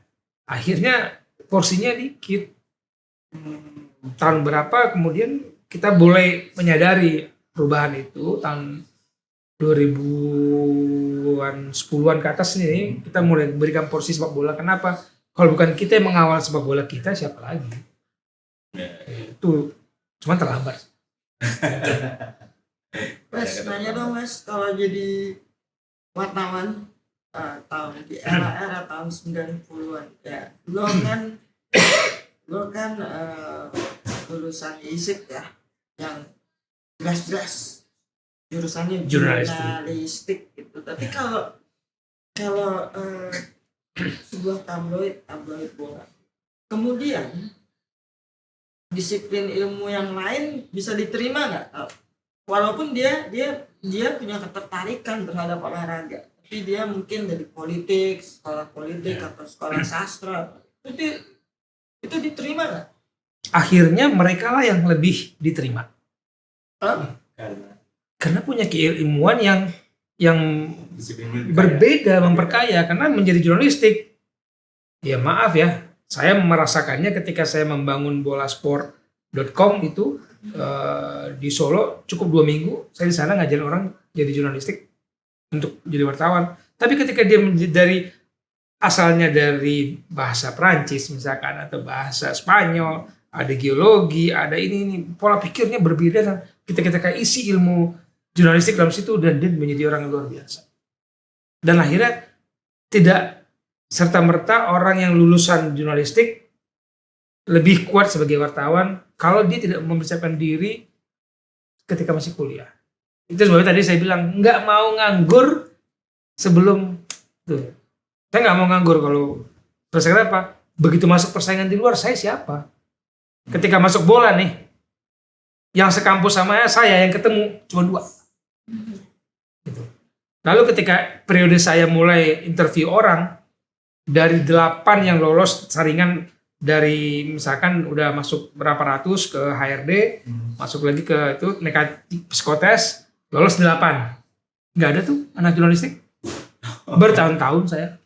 akhirnya porsinya dikit. Tahun berapa kemudian kita boleh menyadari perubahan itu tahun 2000-an 10-an ke atas nih kita mulai berikan porsi sepak bola. Kenapa? Kalau bukan kita yang mengawal sepak bola kita, siapa lagi? Itu cuma terlambat. Mas, nanya dong Mas, kalau jadi wartawan tahun di era tahun 90-an ya, lo kan lulusan ISIP ya, yang jelas-jelas jurusannya jurnalistik gitu. Tapi kalau sebuah tabloid bola, kemudian disiplin ilmu yang lain bisa diterima nggak? Walaupun dia punya ketertarikan terhadap olahraga, tapi dia mungkin dari politik, sekolah politik atau sekolah sastra, itu diterima nggak? Akhirnya mereka lah yang lebih diterima. Karena punya keilmuan yang berbeda, memperkaya. Karena menjadi jurnalistik, ya maaf ya, saya merasakannya ketika saya membangun bolasport.com itu di Solo cukup 2 minggu saya di sana ngajarin orang jadi jurnalistik untuk jadi wartawan. Tapi ketika dia asalnya dari bahasa Perancis misalkan atau bahasa Spanyol, ada geologi, ada ini pola pikirnya berbeda dan kita isi ilmu jurnalistik dalam situ dan dia menjadi orang yang luar biasa. Dan akhirnya tidak serta-merta orang yang lulusan jurnalistik lebih kuat sebagai wartawan kalau dia tidak mempersiapkan diri ketika masih kuliah. Itu sebabnya tadi saya bilang nggak mau nganggur sebelum tuh. Saya nggak mau nganggur kalau persaingan apa? Begitu masuk persaingan di luar, saya siapa? Ketika masuk bola nih, yang sekampus sama saya yang ketemu cuma 2. Gitu. Lalu ketika periode saya mulai interview orang, dari 8 yang lolos saringan dari misalkan udah masuk berapa ratus ke HRD, masuk lagi ke itu negatif psikotes, lolos 8. Nggak ada tuh anak jurnalistik. Bertahun-tahun saya.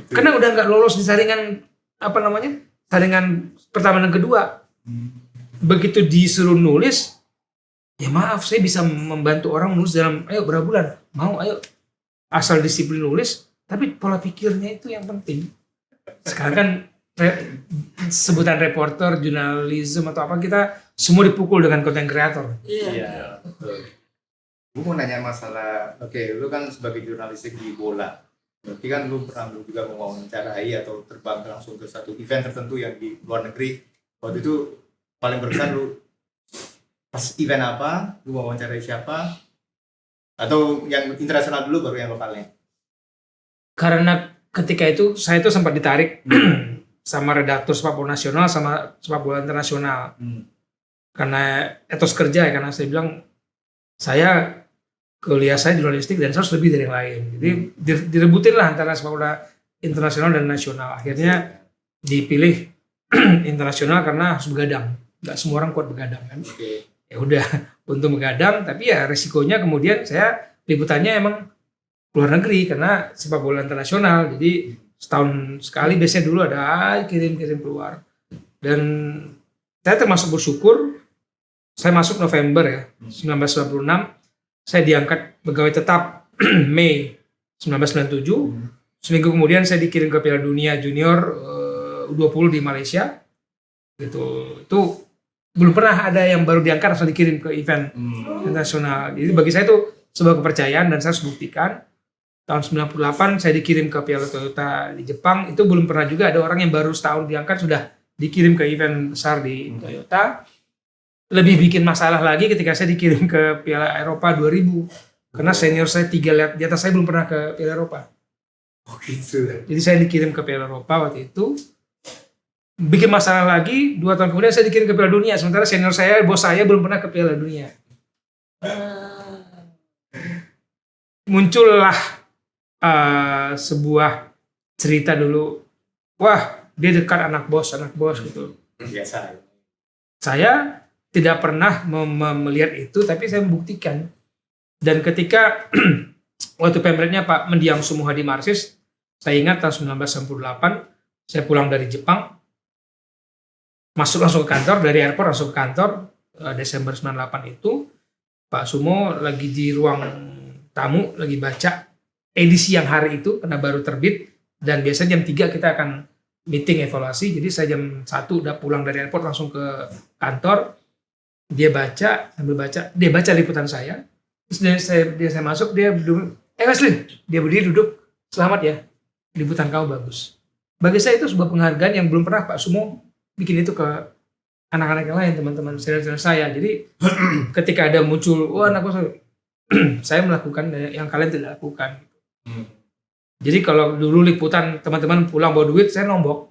Karena udah nggak lolos di saringan saringan pertama dan kedua. Begitu disuruh nulis, ya maaf saya bisa membantu orang nulis dalam berapa bulan, mau ayo asal disiplin nulis, tapi pola pikirnya itu yang penting. Sekarang kan sebutan reporter, jurnalisme atau apa kita semua dipukul dengan content creator. Iya, betul. Gue mau nanya masalah, lu kan sebagai jurnalistik di bola, berarti kan lu pernah juga mewawancarai atau terbang langsung ke satu event tertentu yang di luar negeri. Waktu itu paling berkesan lu pas event apa, lu wawancarai siapa, atau yang internasional dulu baru yang lokalnya? Karena ketika itu saya tuh sempat ditarik sama redaktur sepak bola nasional sama sepak bola internasional. Karena etos kerja ya, karena saya bilang saya kuliah saya jurnalistik dan saya harus lebih dari yang lain. Jadi direbutin lah antara sepak bola internasional dan nasional. Akhirnya dipilih internasional karena harus begadang. Nggak semua orang kuat begadang kan. Ya udah untuk begadang, tapi ya resikonya kemudian saya liputannya emang luar negeri karena sepak bola internasional. Jadi setahun sekali biasanya dulu ada kirim-kirim keluar. Dan saya termasuk bersyukur, saya masuk November ya, 1996. Saya diangkat pegawai tetap Mei 1997. Seminggu kemudian saya dikirim ke Piala Dunia Junior U20 di Malaysia. Gitu. Itu belum pernah ada yang baru diangkat langsung dikirim ke event internasional. Jadi bagi saya itu sebuah kepercayaan dan saya harus buktikan. Tahun 98 saya dikirim ke Piala Toyota di Jepang. Itu belum pernah juga ada orang yang baru setahun diangkat sudah dikirim ke event besar di Toyota. Lebih bikin masalah lagi ketika saya dikirim ke Piala Eropa 2000. Karena senior saya 3 lihat di atas saya belum pernah ke Piala Eropa. Oh gitu. Jadi saya dikirim ke Piala Eropa waktu itu. Bikin masalah lagi, 2 tahun kemudian saya dikirim ke Piala Dunia. Sementara senior saya, bos saya belum pernah ke Piala Dunia. Muncullah sebuah cerita dulu. Wah, dia dekat anak bos gitu. Biasa. Saya tidak pernah melihat itu, tapi saya membuktikan. Dan ketika waktu pemretnya Pak Mendiang Sumuhadi Marsis, saya ingat tahun 1998, saya pulang dari Jepang, masuk langsung ke kantor, dari airport langsung ke kantor, Desember 98 itu, Pak Sumo lagi di ruang tamu lagi baca edisi yang hari itu karena baru terbit, dan biasanya jam 3 kita akan meeting evaluasi. Jadi saya jam 1 udah pulang dari airport langsung ke kantor. Dia baca liputan saya. Terus saya masuk, dia duduk, Wesley, dia berdiri duduk, selamat ya, liputan kamu bagus. Bagi saya itu sebuah penghargaan yang belum pernah Pak Sumo bikin itu ke anak-anak yang lain, teman-teman senior saya. Jadi ketika ada muncul, wah anak saya melakukan yang kalian tidak lakukan. Jadi kalau dulu liputan teman-teman pulang bawa duit, saya nombok.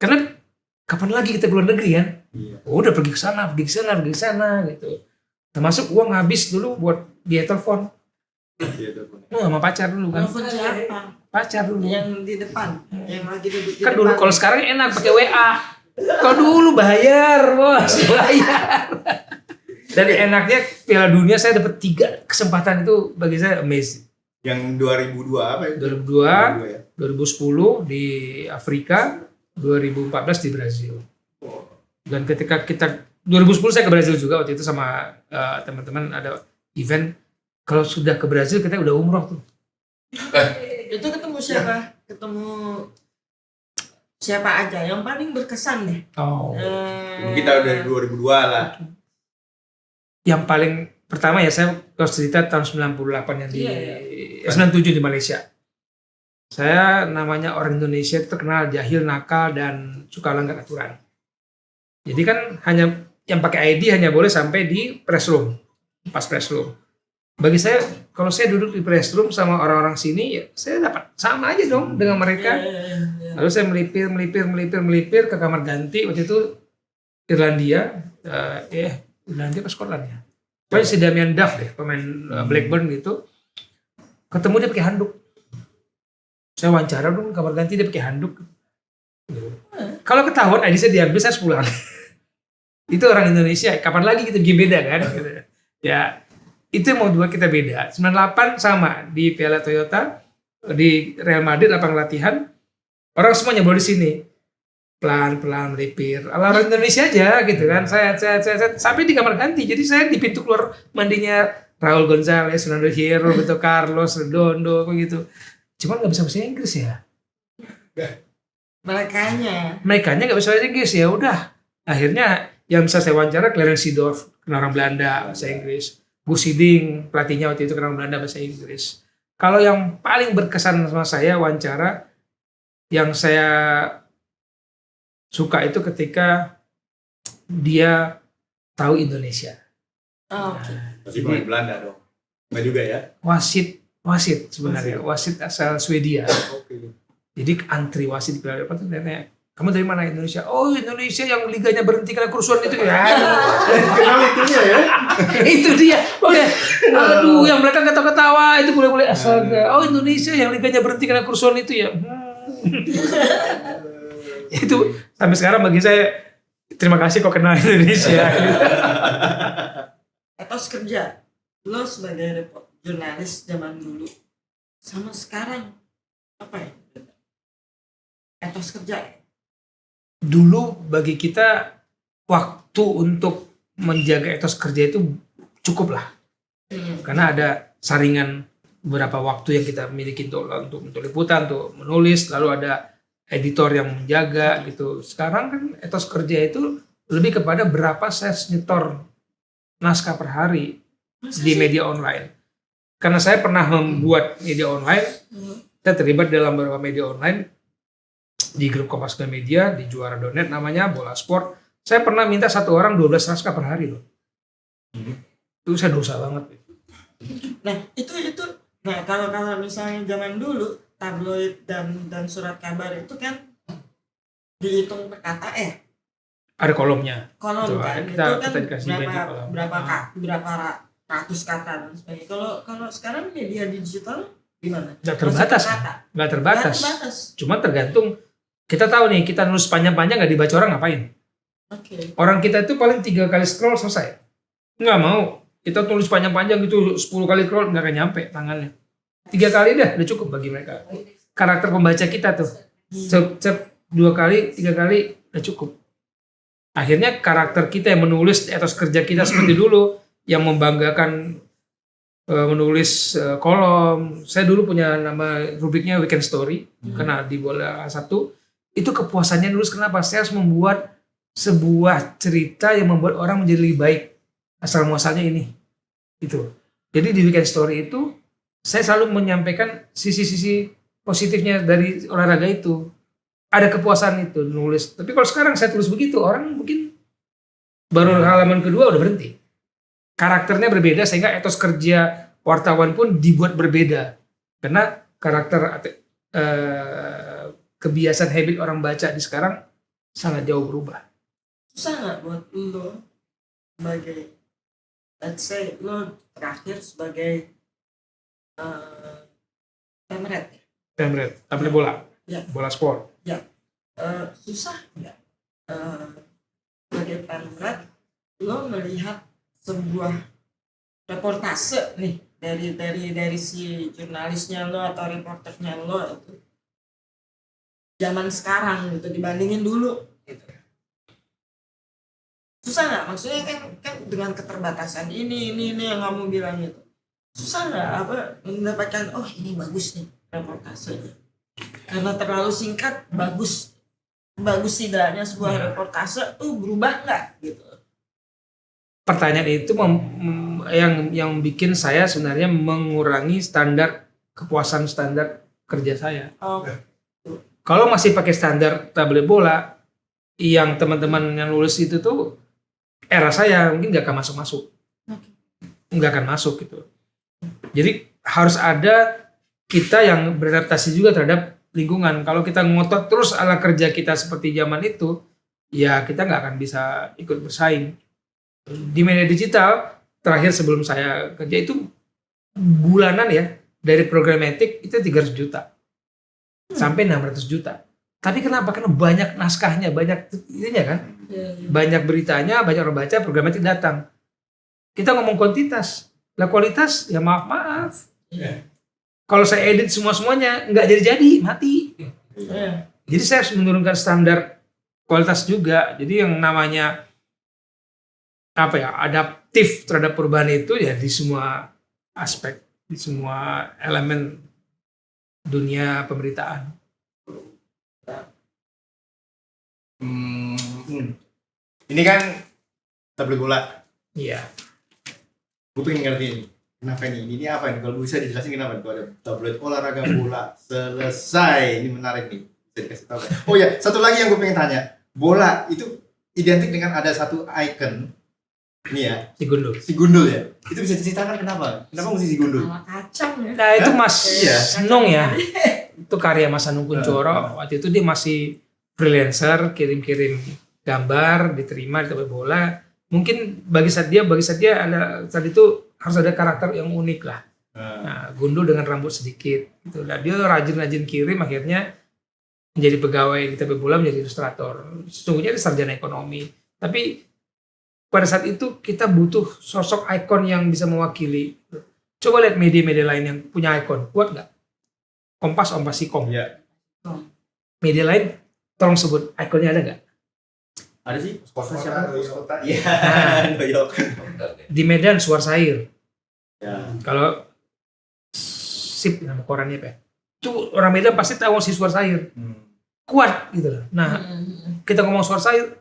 Karena kapan lagi kita keluar negeri kan? Oh, udah pergi ke sana gitu. Termasuk uang habis dulu buat dia telepon. Sama pacar dulu kan. Telepon siapa? Pacar dulu. Yang di depan, yang lagi duduk di Kan depan. dulu kalau sekarang enak pakai WA. Kalau dulu bayar, bos, bayar. Dan enaknya Piala Dunia saya dapat 3 kesempatan, itu bagi saya amazing. Yang 2002 apa ya? 2002, ya? 2010 di Afrika, 2014 di Brazil. Dan ketika kita 2010 saya ke Brazil juga waktu itu sama teman-teman ada event. Kalau sudah ke Brazil kita udah umroh tuh. Itu ketemu siapa? Ketemu siapa aja yang paling berkesan deh? Oh. Kita udah 2002 lah. Yang paling pertama ya saya kalau cerita tahun 98 yang di 97 di Malaysia. Saya namanya orang Indonesia terkenal jahil, nakal, dan suka langgar aturan. Jadi kan hanya yang pakai ID hanya boleh sampai di press room, pas press room. Bagi saya kalau saya duduk di press room sama orang-orang sini, ya saya dapat sama aja dong dengan mereka. Lalu saya melipir ke kamar ganti waktu itu Irlandia, Irlandia apa Scotland ya? Pokoknya si Damian Duff deh, pemain Blackburn gitu. Ketemu dia pakai handuk. Saya wawancara dong kamar ganti, dia pakai handuk. Kalau ketahuan ID saya diambil, saya pulang. Itu orang Indonesia, kapan lagi kita bikin beda kan? Ya, itu yang mau buat kita beda. 98 sama di Piala Toyota, di Real Madrid lapangan latihan, orang semuanya boleh di sini. Pelan-pelan melipir, ala orang Indonesia aja gitu kan. Saya sampai di kamar ganti. Jadi saya di pintu keluar mandinya Raul Gonzalez, Fernando Hierro, gitu, Carlos Redondo begitu. Cuman nggak bisa bahasa Inggris ya. Merekanya nggak bisa bahasa Inggris, ya udah. Akhirnya yang bisa saya wawancara Clarence Seedorf, kena orang Belanda bahasa Inggris. Gus Hiddink, pelatihnya waktu itu kena orang Belanda bahasa Inggris. Kalau yang paling berkesan sama saya wawancara, yang saya suka itu ketika dia tahu Indonesia. Masih pemain Belanda dong. Enggak juga ya? Wasit sebenarnya. Wasit asal Swedia. Jadi antri wasit di Piala Eropa itu nanya, kamu dari mana? Indonesia. Oh, Indonesia yang liganya berhenti karena kerusuhan itu ya. Kenal itunya ya? Itu dia. Oke. Aduh, yang mereka ketawa-ketawa itu boleh-boleh asal. Oh, Indonesia yang liganya berhenti karena kerusuhan itu ya. Itu sampai sekarang bagi saya terima kasih kok kenal Indonesia. Etos kerja lo sebagai jurnalis zaman dulu sama sekarang apa ya? Etos kerja Dulu bagi kita waktu untuk menjaga etos kerja itu cukup lah. Karena ada saringan beberapa waktu yang kita miliki untuk liputan, untuk menulis, lalu ada editor yang menjaga gitu. Sekarang kan etos kerja itu lebih kepada berapa saya nyetor naskah per hari di media online. Karena saya pernah membuat media online, saya terlibat dalam beberapa media online di grup Kompas Media, di Juara.net namanya, Bola Sport. Saya pernah minta satu orang 12 naskah per hari loh. Itu saya dosa banget. Nah itu nah kalau misalnya zaman dulu tabloid dan surat kabar itu kan dihitung per kata Ada kolomnya. kolom Betul, kan kita itu kan dikasih media kolom. berapa ratus kata dan sebagainya. Kalau sekarang media digital gimana? Nggak terbatas. Nggak terbatas. Cuma tergantung. Kita tahu nih, kita nulis panjang-panjang nggak dibaca orang ngapain. Orang kita itu paling 3 kali scroll selesai. Nggak mau. Kita tulis panjang-panjang gitu 10 kali scroll nggak akan nyampe tangannya. 3 kali udah cukup bagi mereka. Karakter pembaca kita tuh. Cep 2 kali, 3 kali udah cukup. Akhirnya karakter kita yang menulis etos kerja kita seperti dulu, yang membanggakan menulis kolom. Saya dulu punya nama rubriknya Weekend Story, karena di bola Sabtu. Itu kepuasannya nulis, kenapa? Saya harus membuat sebuah cerita yang membuat orang menjadi lebih baik. Asal muasalnya ini. Itu. Jadi di Weekend Story itu, saya selalu menyampaikan sisi-sisi positifnya dari olahraga itu. Ada kepuasan itu nulis. Tapi kalau sekarang saya tulis begitu, orang mungkin baru halaman kedua udah berhenti. Karakternya berbeda sehingga etos kerja wartawan pun dibuat berbeda. Karena karakter kebiasaan habit orang baca di sekarang sangat jauh berubah. Susah nggak buat lo sebagai, let's say lo terakhir sebagai pemret, Pemret, tablet bola, Ya. bola sport. susah nggak sebagai pemret lo melihat sebuah reportase nih dari si jurnalisnya lo atau reporternya lo itu zaman sekarang gitu dibandingin dulu gitu. Susah nggak? Maksudnya kan dengan keterbatasan ini yang kamu bilang itu susah nggak apa mendapatkan ini bagus nih reportasenya karena terlalu singkat bagus tidaknya sebuah reportase tuh berubah nggak gitu. Pertanyaan itu yang bikin saya sebenarnya mengurangi kepuasan standar kerja saya. Kalau masih pakai standar tablet bola, yang teman-teman yang lulus itu tuh era saya mungkin nggak akan masuk, nggak akan masuk gitu. Jadi harus ada kita yang beradaptasi juga terhadap lingkungan. Kalau kita ngotot terus ala kerja kita seperti zaman itu, ya kita nggak akan bisa ikut bersaing. Di media digital terakhir sebelum saya kerja itu bulanan ya dari programatik itu 300 juta sampai 600 juta. Tapi kenapa? Karena banyak naskahnya, banyak ininya kan, banyak beritanya, banyak orang baca, programatik datang. Kita ngomong kuantitas, lah kualitas ya maaf. Kalau saya edit semuanya nggak jadi mati. Jadi saya harus menurunkan standar kualitas juga. Jadi yang namanya adaptif terhadap perubahan itu ya di semua aspek, di semua elemen dunia pemberitaan. Ini kan tablet bola. Iya. Gue pengen ngerti ini. Kenapa ini? Ini apa ini? Kalau bisa dijelasin kenapa? Kalau ada tablet olahraga bola selesai. Ini menarik nih. Bisa dikasih tahu kan? Oh ya, satu lagi yang gue pengen tanya. Bola itu identik dengan ada satu icon. Ini ya. Si Gundul ya. Itu bisa diceritakan kenapa? Kenapa mesti si Gundul? Sama kacang ya. Nah itu Mas Iya. Nung ya. Itu karya Mas Anung Kuncoro. Waktu itu dia masih freelancer, kirim-kirim gambar, diterima di tablet bola. Mungkin bagi saat dia ada saat itu harus ada karakter yang unik lah. Nah, Gundul dengan rambut sedikit gitu. Nah, dia rajin kirim, akhirnya menjadi pegawai di tablet bola, menjadi ilustrator. Sesungguhnya dia sarjana ekonomi. Tapi pada saat itu kita butuh sosok ikon yang bisa mewakili. Coba lihat media-media lain yang punya ikon, kuat nggak? Kompas, Sikom. Iya. Media lain, tolong sebut ikonnya ada nggak? Ada sih. Kota siapa? Kota. Iya. Di Medan Suarsair. Ya. Kalau SIP nama korannya apa ya? Itu orang Medan pasti tahu si Suarsair. Kuat gitu loh. Nah, kita ngomong Suarsair,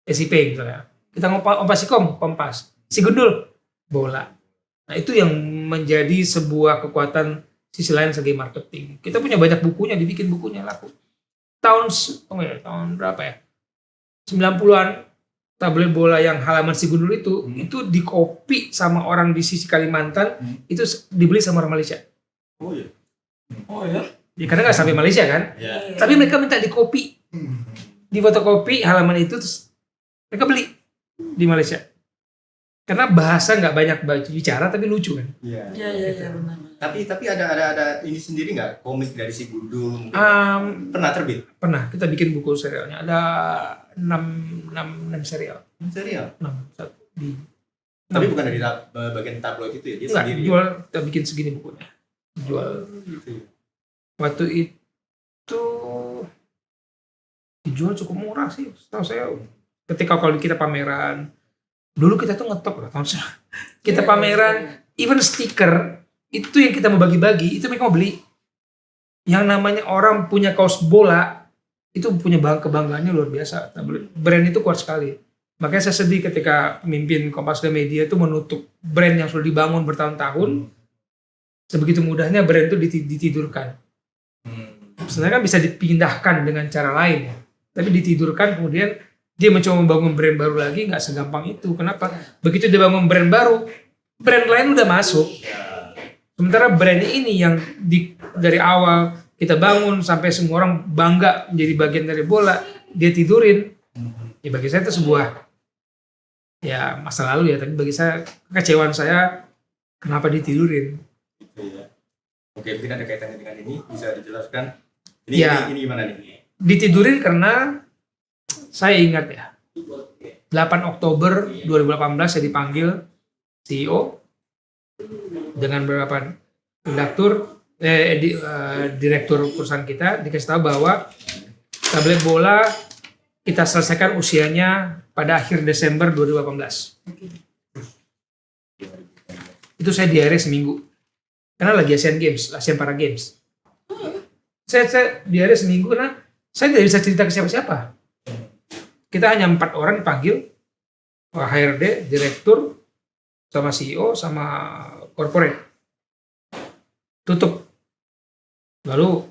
SIP gitu ya. Kita ngomong Sikom, Kompas. Si Gundul, bola. Nah, itu yang menjadi sebuah kekuatan sisi lain segi marketing. Kita punya banyak bukunya, dibikin bukunya laku. Tahun berapa ya? 90-an tablet bola yang halaman si Gundul itu dikopi sama orang di sisi Kalimantan, itu dibeli sama orang Malaysia. Oh iya. Ya karena nggak sampai Malaysia kan, tapi mereka minta dikopi, di fotokopi halaman itu, terus mereka beli di Malaysia. Karena bahasa nggak banyak bicara tapi lucu kan. Iya benar. Tapi ada ini sendiri nggak komik dari si Gundul? Pernah terbit? Pernah kita bikin buku serialnya, ada 6 serial. Serial? 6 Tapi bukan dari bagian tabloid itu ya, dia Enggak, sendiri. jual, kita bikin segini bukunya. Jual. Gitu. Waktu itu dijual cukup murah sih. Setahu saya Ketika kalau kita pameran, dulu kita tuh ngetop loh kita pameran, even stiker itu yang kita mau bagi-bagi itu mereka mau beli. Yang namanya orang punya kaos bola itu punya kebanggaannya luar biasa. Brand itu kuat sekali. Makanya saya sedih ketika pemimpin Kompas Media itu menutup brand yang sudah dibangun bertahun-tahun. Sebegitu mudahnya brand itu ditidurkan. Sebenarnya kan bisa dipindahkan dengan cara lain ya. Tapi ditidurkan kemudian dia mencoba membangun brand baru lagi, nggak segampang itu. Kenapa? Begitu dia bangun brand baru, brand lain udah masuk. Sementara brand ini yang dari awal kita bangun sampai semua orang bangga menjadi bagian dari bola, dia tidurin. Ya bagi saya itu sebuah ya masa lalu ya, tapi bagi saya kekecewaan saya kenapa ditidurin. Oke, mungkin ada kaitannya dengan ini, bisa dijelaskan. Ini gimana nih? Ditidurin karena saya ingat ya, 8 Oktober 2018 saya dipanggil CEO dengan beberapa direktur perusahaan kita, dikasih tahu bahwa tablet bola kita selesaikan usianya pada akhir Desember 2018. Itu saya diare seminggu. Karena lagi Asian Para Games. Saya diare seminggu karena saya tidak bisa cerita ke siapa-siapa. Kita hanya 4 orang dipanggil, HRD, direktur, sama CEO, sama corporate. Tutup. Lalu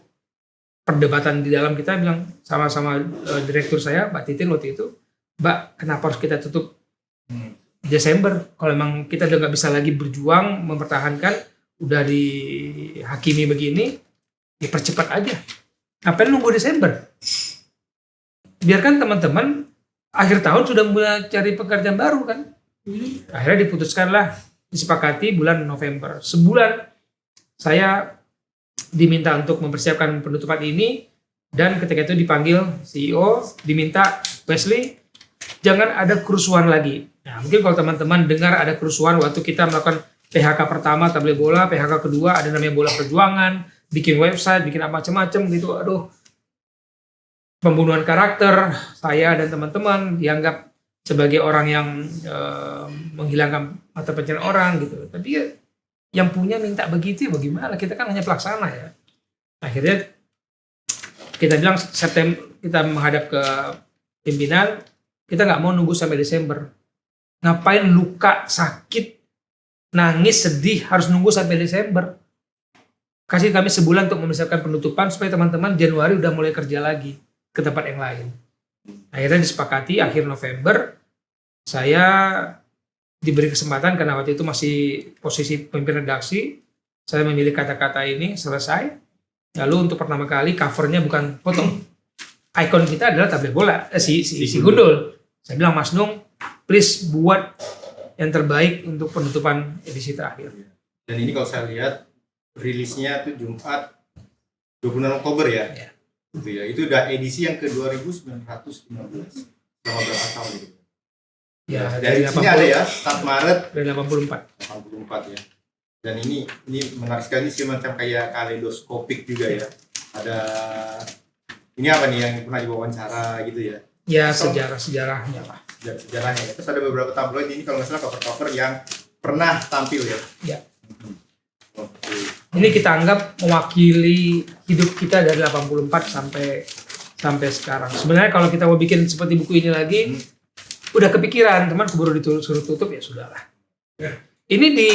perdebatan di dalam kita bilang sama-sama direktur saya, Mbak Titin waktu itu, Mbak, kenapa harus kita tutup Desember? Kalau memang kita udah nggak bisa lagi berjuang, mempertahankan, udah dihakimi begini, dipercepat aja. Ngapain nunggu Desember? Biarkan teman-teman akhir tahun sudah mulai cari pekerjaan baru kan. Akhirnya diputuskanlah, disepakati bulan November. Sebulan saya diminta untuk mempersiapkan penutupan ini, dan ketika itu dipanggil CEO, diminta, Wesley, jangan ada kerusuhan lagi. Nah, mungkin kalau teman-teman dengar ada kerusuhan waktu kita melakukan PHK pertama tablet bola, PHK kedua ada namanya Bola Perjuangan, bikin website, bikin apa macam-macam gitu. Aduh, pembunuhan karakter, saya dan teman-teman dianggap sebagai orang yang menghilangkan mata pencarian orang gitu. Tapi ya, yang punya minta begitu ya bagaimana? Kita kan hanya pelaksana ya. Akhirnya kita bilang September kita menghadap ke pimpinan, kita nggak mau nunggu sampai Desember. Ngapain luka, sakit, nangis, sedih harus nunggu sampai Desember? Kasih kami sebulan untuk mempersiapkan penutupan supaya teman-teman Januari udah mulai kerja lagi ke tempat yang lain. Akhirnya disepakati akhir November saya diberi kesempatan karena waktu itu masih posisi pemimpin redaksi. Saya memilih kata-kata ini selesai. Lalu untuk pertama kali covernya bukan foto. Ikon kita adalah tablet bola, si Gundul. Saya bilang, Mas Nung, please buat yang terbaik untuk penutupan edisi terakhir. Dan ini kalau saya lihat rilisnya itu Jumat 26 Oktober ya. Ya. Gitu ya. Itu udah edisi yang ke 2915. Selama berapa tahun itu? Ya, dari sini ada ya, start Maret dari 84 ya. Dan ini menarik sekali sih, macam kayak kaleidoskopik juga ya. Ada ini apa nih yang pernah diwawancara gitu ya? Ya, sejarahnya lah. Sejarahnya ya. Terus ada beberapa tabloid ini kalau nggak salah cover-cover yang pernah tampil ya. Ya. Oke. Ini kita anggap mewakili hidup kita dari 84 sampai sekarang. Sebenarnya kalau kita mau bikin seperti buku ini lagi, udah kepikiran, teman keburu disuruh tutup ya sudahlah. Ini di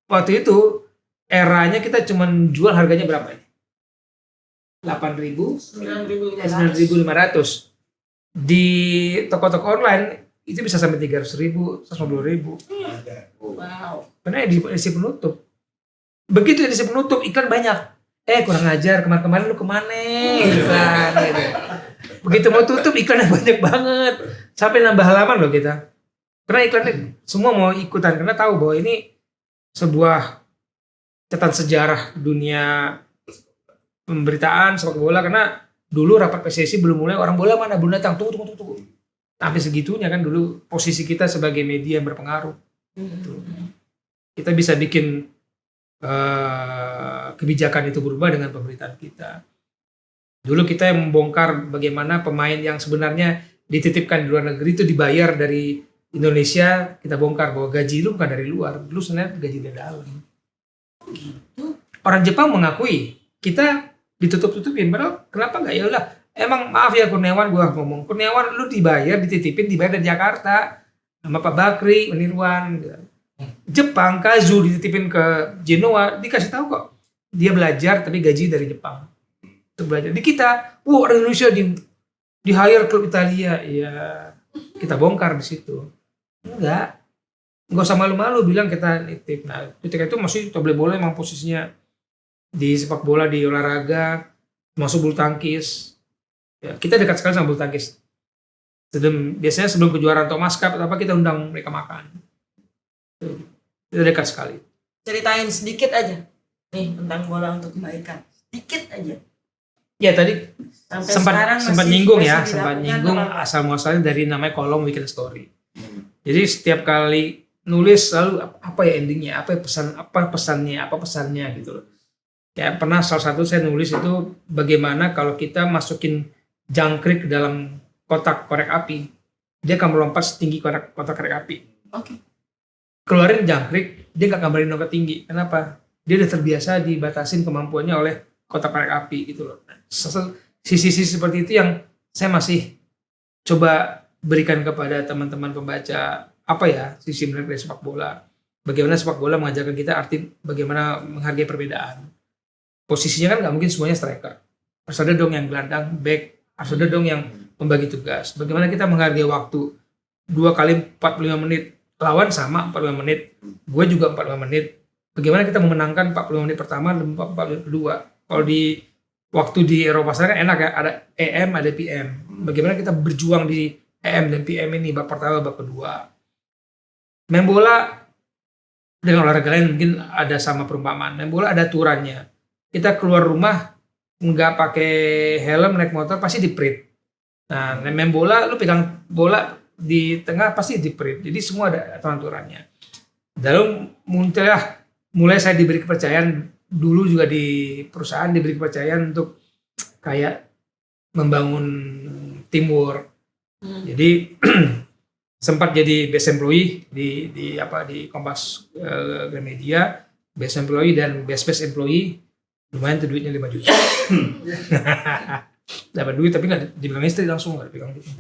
waktu itu eranya kita cuman jual harganya berapa ini? 8.000, 9.500. Di toko-toko online itu bisa sampai 300.000, 150.000. Wow. Karena edisi penutup. Begitu edisi penutup iklan banyak. Kurang ajar, kemarin lu kemana? Iklan gitu. Begitu mau tutup iklannya banyak banget. Sampai nambah halaman loh kita. Karena iklannya semua mau ikutan karena tahu bahwa ini sebuah catatan sejarah dunia pemberitaan sepak bola, karena dulu rapat PSSI belum mulai, orang bola mana belum datang, tunggu. Sampai segitunya kan dulu posisi kita sebagai media yang berpengaruh. Kita bisa bikin kebijakan itu berubah dengan pemberitaan kita. Dulu kita yang membongkar bagaimana pemain yang sebenarnya dititipkan di luar negeri itu dibayar dari Indonesia, kita bongkar bahwa gaji lu bukan dari luar, lu sebenarnya gaji dari dalam. Orang Jepang mengakui kita ditutup-tutupin, padahal kenapa nggak, ya udah emang maaf ya Kurniawan, gua ngomong Kurniawan lu dibayar, dititipin, dibayar dari Jakarta sama Pak Bakri, Menirwan. Jepang, Kazu dititipin ke Genoa, dikasih tahu kok dia belajar tapi gaji dari Jepang untuk belajar. Di kita, orang Indonesia di hire klub Italia, ya kita bongkar di situ. Nggak usah malu-malu bilang kita nitip. Nah, ketika itu masih tablet bola emang posisinya di sepak bola, di olahraga, masuk bulu tangkis. Ya, kita dekat sekali sama bulu tangkis. Biasanya sebelum kejuaraan Thomas Cup atau apa kita undang mereka makan. Kita dekat sekali. Ceritain sedikit aja nih tentang bola untuk kebaikan. Sedikit aja. Ya tadi Sampai sempat sekarang nyinggung masih ya, sempat dilakukan nyinggung apa? asal muasalnya dari namanya kolom Weekend Story. Jadi setiap kali nulis selalu apa ya endingnya, apa pesannya gitu loh. Ya pernah salah satu saya nulis itu bagaimana kalau kita masukin jangkrik ke dalam kotak korek api, dia akan melompat setinggi kotak korek api. Oke. Keluarin jangkrik, dia nggak gambarin lompat tinggi. Kenapa? Dia udah terbiasa dibatasin kemampuannya oleh kotak korek api gitu loh. Sisi-sisi seperti itu yang saya masih coba berikan kepada teman-teman pembaca, apa ya sisi menarik dari sepak bola. Bagaimana sepak bola mengajarkan kita arti bagaimana menghargai perbedaan. Posisinya kan nggak mungkin semuanya striker. Harus ada dong yang gelandang, back, harus ada dong yang membagi tugas. Bagaimana kita menghargai waktu 2 kali 45 menit, lawan sama 45 menit, gue juga 45 menit. Bagaimana kita memenangkan 45 menit pertama dan 45 menit kedua. Kalau di waktu di Eropa sana kan enak ya, ada EM, ada PM. Bagaimana kita berjuang di EM dan PM ini, bab pertama, bab kedua. Main bola dengan olahraga lain mungkin ada sama perumpamaan. Main bola ada aturannya. Kita keluar rumah nggak pakai helm naik motor pasti diprit. Nah, main bola lu pegang bola di tengah pasti diprit. Jadi semua ada aturan-aturannya. Lalu mulai saya diberi kepercayaan dulu juga di perusahaan, diberi kepercayaan untuk kayak membangun teamwork. Jadi sempat jadi best employee di Kompas Gramedia, best employee dan best employee. Lumayan tuh duitnya 5 juta. Dapat duit tapi nggak dipegang istri langsung, nggak dipegang gitu.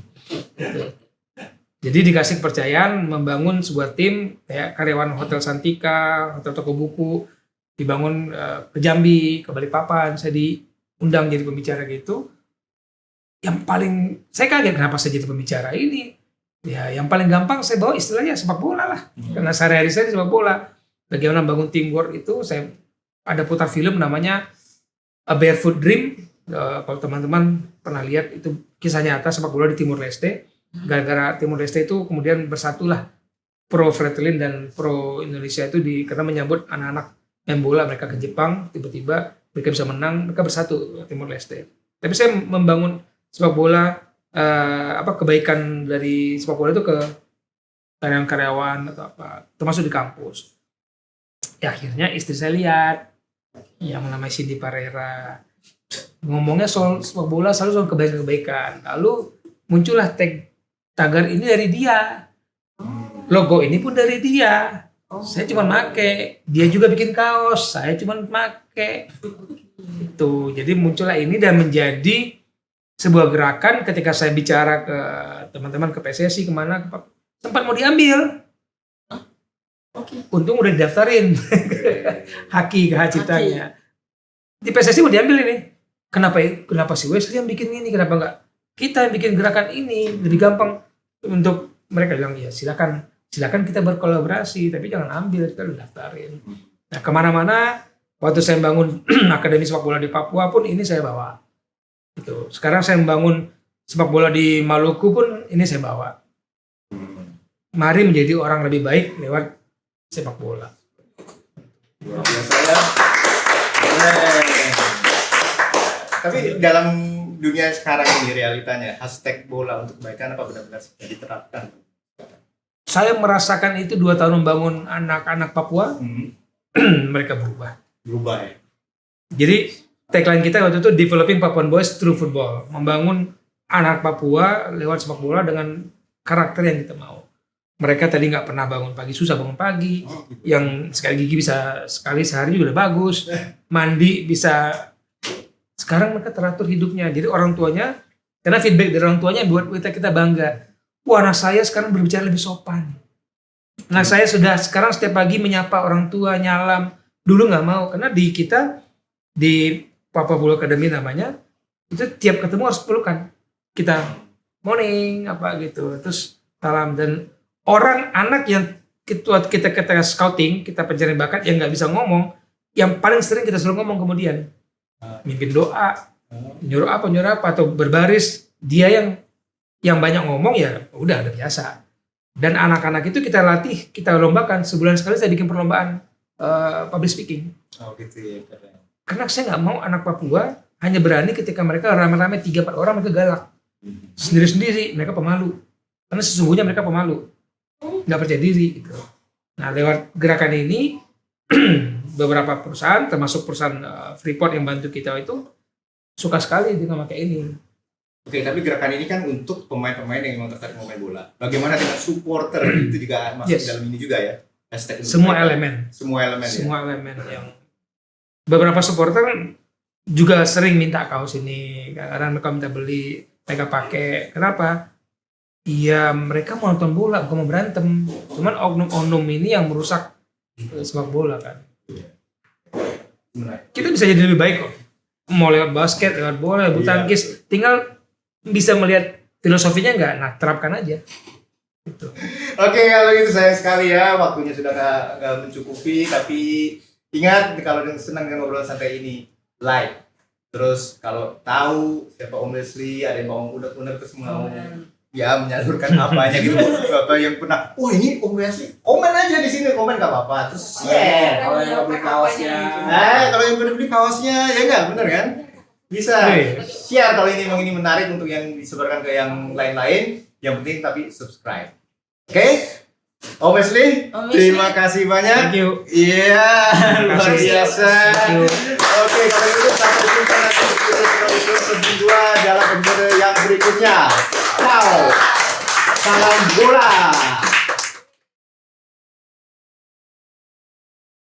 Jadi dikasih kepercayaan membangun sebuah tim kayak karyawan Hotel Santika, Hotel Toko Buku, dibangun ke Jambi, ke Balikpapan, saya diundang jadi pembicara gitu. Yang paling saya kaget kenapa saya jadi pembicara ini. Ya yang paling gampang saya bawa istilahnya sepak bola lah. Karena sehari-hari saya di sepak bola. Bagaimana bangun teamwork itu, saya ada putar film namanya A Barefoot Dream. Kalau teman-teman pernah lihat itu kisah nyata sepak bola di Timur Leste. Gara-gara Timur Leste itu kemudian bersatulah pro Fretilin dan pro Indonesia itu karena menyambut anak-anak main bola mereka ke Jepang, tiba-tiba mereka bisa menang, mereka bersatu Timur Leste. Tapi saya membangun sepak bola kebaikan dari sepak bola itu ke karyawan-karyawan atau apa, termasuk di kampus. Ya akhirnya istri saya lihat yang namanya Cindy Parera ngomongnya soal sepak bola selalu soal kebaikan-kebaikan. Lalu muncullah tagar ini dari dia, logo ini pun dari dia. Saya cuma make, dia juga bikin kaos, saya cuma make. Itu jadi muncullah ini dan menjadi sebuah gerakan. Ketika saya bicara ke teman-teman ke PSSI kemana sempat mau diambil. Untung udah didaftarin Haki ke hak ciptanya. Di PSSI mau diambil ini. Kenapa si Wesley yang bikin ini? Kenapa enggak kita yang bikin gerakan ini? Lebih gampang untuk mereka bilang ya silakan kita berkolaborasi, tapi jangan ambil, kita udah daftarin. Nah kemana-mana waktu saya bangun Akademi Sepak Bola di Papua pun ini saya bawa. Gitu. Sekarang saya membangun sepak bola di Maluku pun ini saya bawa. Mari menjadi orang lebih baik lewat sepak bola. Luar biasa ya. Tapi dalam dunia sekarang ini realitanya hashtag bola untuk kebaikan apa benar-benar sudah diterapkan? Saya merasakan itu 2 tahun membangun anak-anak Papua, mereka berubah ya. Jadi tagline kita waktu itu developing Papuan boys through football, membangun anak Papua lewat sepak bola dengan karakter yang kita mau. Mereka tadi nggak pernah bangun pagi, susah bangun pagi. Yang sekali gigi bisa sekali sehari juga udah bagus. Mandi bisa. Sekarang mereka teratur hidupnya. Jadi orang tuanya, karena feedback dari orang tuanya buat kita bangga. Wah, anak saya sekarang berbicara lebih sopan. Anak saya sudah sekarang setiap pagi menyapa orang tua, nyalam. Dulu nggak mau, karena di kita, di Papua Bola Academy namanya, itu tiap ketemu harus pelukan. Kita morning, apa gitu. Terus salam. Dan anak yang kita scouting, kita pencari bakat yang nggak bisa ngomong, yang paling sering kita suruh ngomong kemudian. Mimpin doa, nyuruh apa, atau berbaris. Dia yang banyak ngomong ya udah biasa. Dan anak-anak itu kita latih, kita lombakan. Sebulan sekali saya bikin perlombaan public speaking. Oh gitu ya. Karena saya nggak mau anak Papua hanya berani ketika mereka rame-rame 3-4 orang mereka galak. Sendiri-sendiri mereka pemalu. Karena sesungguhnya mereka pemalu. Nggak percaya diri gitu. Nah, lewat gerakan ini beberapa perusahaan termasuk perusahaan Freeport yang bantu kita itu suka sekali dengan pakai ini. Oke, tapi gerakan ini kan untuk pemain-pemain yang memang tertarik main bola. Bagaimana dengan supporter itu juga masuk dalam ini juga ya? Hashtag Semua elemen. Semua elemen. Semua elemen yang beberapa supporter juga sering minta kaos ini karena mereka minta beli, mereka pakai. Kenapa? Iya, mereka mau nonton bola, bukan mau berantem. Cuman oknum-oknum ini yang merusak sepak bola kan. Kita bisa jadi lebih baik kok. Mau lewat basket, lewat bola, bulu tangkis, tinggal bisa melihat filosofinya nggak, nah terapkan aja. Gitu. Oke, kalau gitu sayang sekali ya, waktunya sudah nggak mencukupi. Tapi ingat, kalau senang dengan obrolan santai ini, like. Terus kalau tahu siapa Om Leslie, ada yang mau unek-unek terus mau ya menyalurkan apanya gitu, apa yang pernah, wah ini Om Leslie, komen aja di sini, komen nggak apa-apa, terus share. Kalau yang beli kaosnya, Kalau yang beli kaosnya, ya nggak, bener kan? Bisa share kalau ini memang ini menarik untuk yang disebarkan ke yang lain-lain. Yang penting tapi subscribe. Oke? Om Leslie, terima kasih banyak. Thank you. Iya, luar biasa. Oke, kalau gitu sampai jumpa nanti di episode kedua dalam episode yang berikutnya. Ciao. Salam bola.